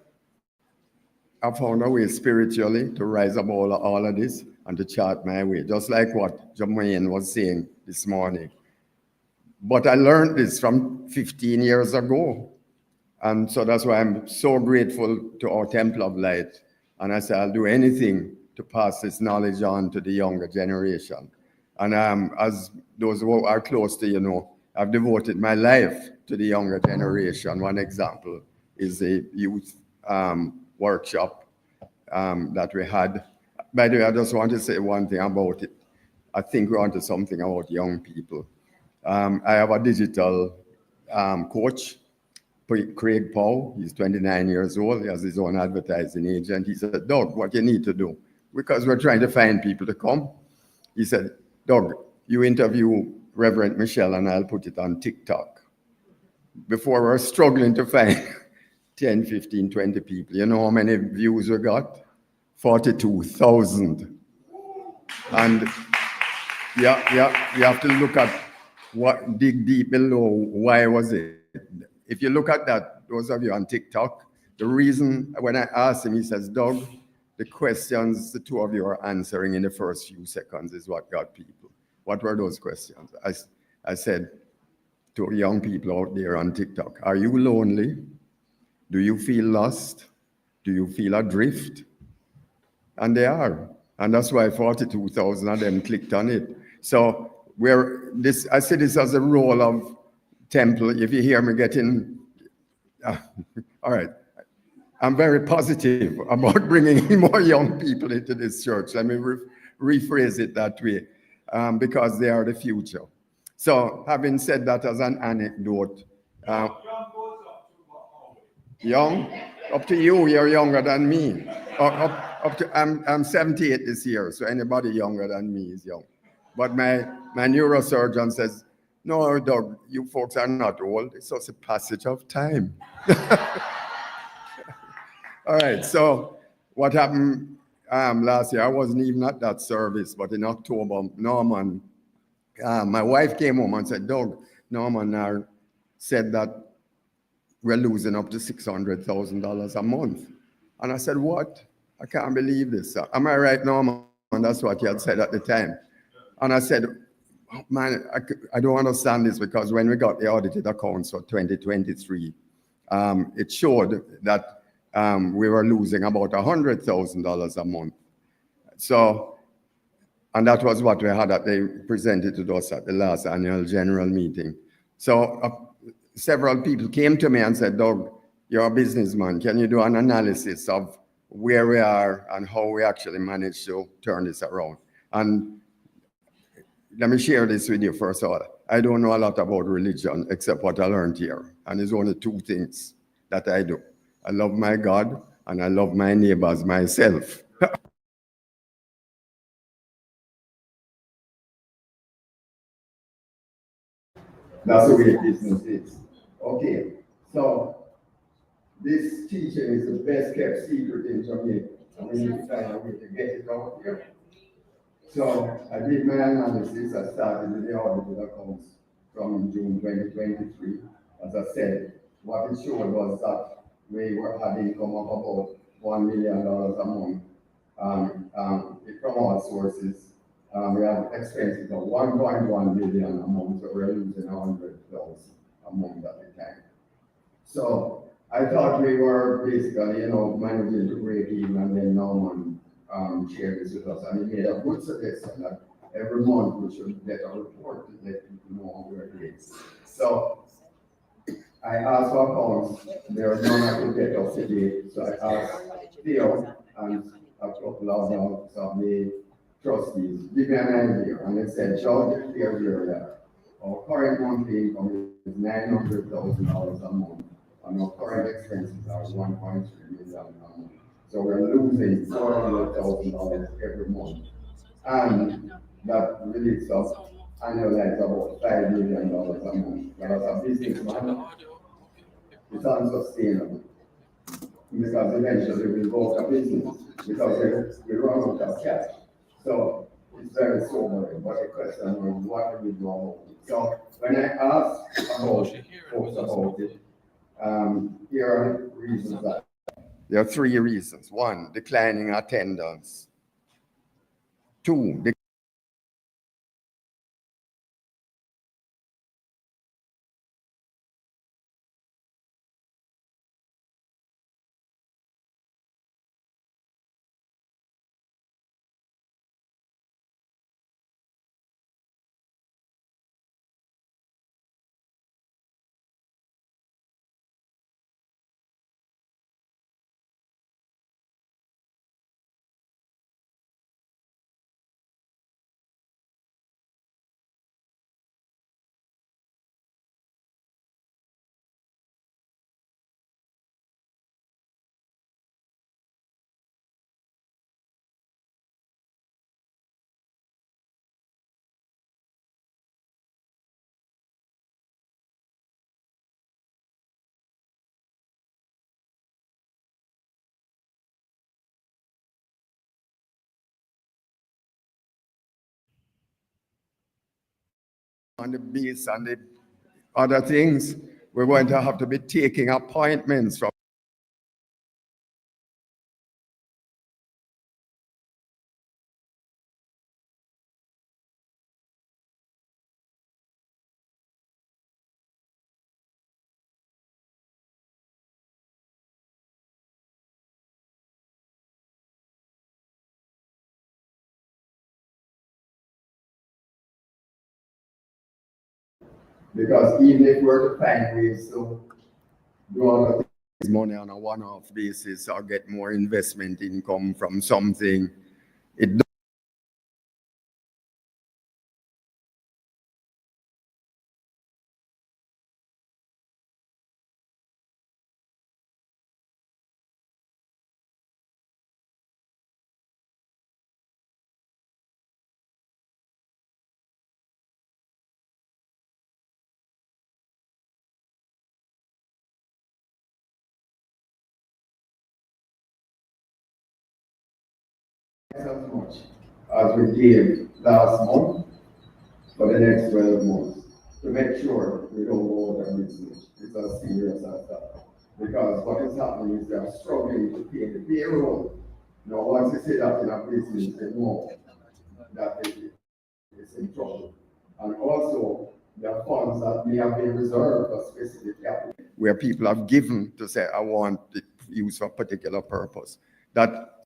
I found a way spiritually to rise above all of this and to chart my way, just like what Jermaine was saying this morning. But I learned this from 15 years ago. And so that's why I'm so grateful to our Temple of Light. And I say, I'll do anything to pass this knowledge on to the younger generation. And as those who are close to you know, I've devoted my life to the younger generation. One example is a youth workshop that we had. By the way, I just want to say one thing about it. I think we're onto something about young people. I have a digital coach, Craig Powell. He's 29 years old. He has his own advertising agent. He said, Doug, what you need to do, because we're trying to find people to come. He said, Doug, you interview Reverend Michelle and I'll put it on TikTok. Before we're struggling to find 10, 15, 20 people. You know how many views we got? 42,000. And you have to look at what, dig deep below, why was it? If you look at that, those of you on TikTok, the reason, when I asked him, he says, Doug, the questions the two of you are answering in the first few seconds is what got people. What were those questions? I said to young people out there on TikTok, are you lonely? Do you feel lost? Do you feel adrift? And they are. And that's why 42,000 of them clicked on it. So I see this as a role of Temple. If you hear me getting, all right. I'm very positive about bringing in more young people into this church. Let me rephrase it that way, because they are the future. So having said that as an anecdote, young, up to you, you're younger than me. I'm 78 this year, so anybody younger than me is young. But my neurosurgeon says, no, Doug, you folks are not old. It's just a passage of time. All right, so what happened last year, I wasn't even at that service, but in October, Norman, my wife came home and said, Doug, Norman said that we're losing up to $600,000 a month. And I said, what? I can't believe this. Am I right, Norman? And that's what he had said at the time. And I said, man, I don't understand this, because when we got the audited accounts for 2023, it showed that we were losing about $100,000 a month. So, and that was what we had that they presented to us at the last annual general meeting. So several people came to me and said, Doug, you're a businessman. Can you do an analysis of where we are and how we actually managed to turn this around? And let me share this with you first of all. I don't know a lot about religion except what I learned here. And there's only two things that I do. I love my God and I love my neighbors myself. That's the way business is. Okay, so this teaching is the best kept secret in Jamaica. And we need to find a way to get it out here. So I did my analysis. I started with the audited accounts from June 2023. As I said, what it showed was that we had income of about $1 million a month from all sources. We had expenses of 1.1 million a month, so we're losing 100,000 a month at the time. So I thought we were basically, managing to break even, and then Norman shared this with us, and he made a good suggestion that every month we should get a report to let people know how we're doing. So I asked for accounts. There was none I could get up to date, so I asked Theo and a couple of the trustees, give me an idea, and they said, George, here's your letter. Our current monthly income is $900,000 a month, and our current expenses are $1.3 million a month. So we're losing $400,000 every month. And that release us annualized about $5 million a month. But as a businessman, it's unsustainable. Because eventually we go out of business, because we run out of cash. So it's very sobering, but the question was, what do we do about it? So when I asked folks about it, here are reasons that. There are three reasons. One, declining attendance. Two, on the base and the other things, we're going to have to be taking appointments from because even if we're to find ways to do other things, money on a one-off basis or get more investment income from something, it as much as we gave last month for the next 12 months to make sure we don't go out of business. It's as serious as that. Because what is happening is they are struggling to pay the payroll. Now, once you say that in a business, they know that it's in trouble. And also, there are funds that may have been reserved for specific capital, where people have given to say, I want it used for a particular purpose. That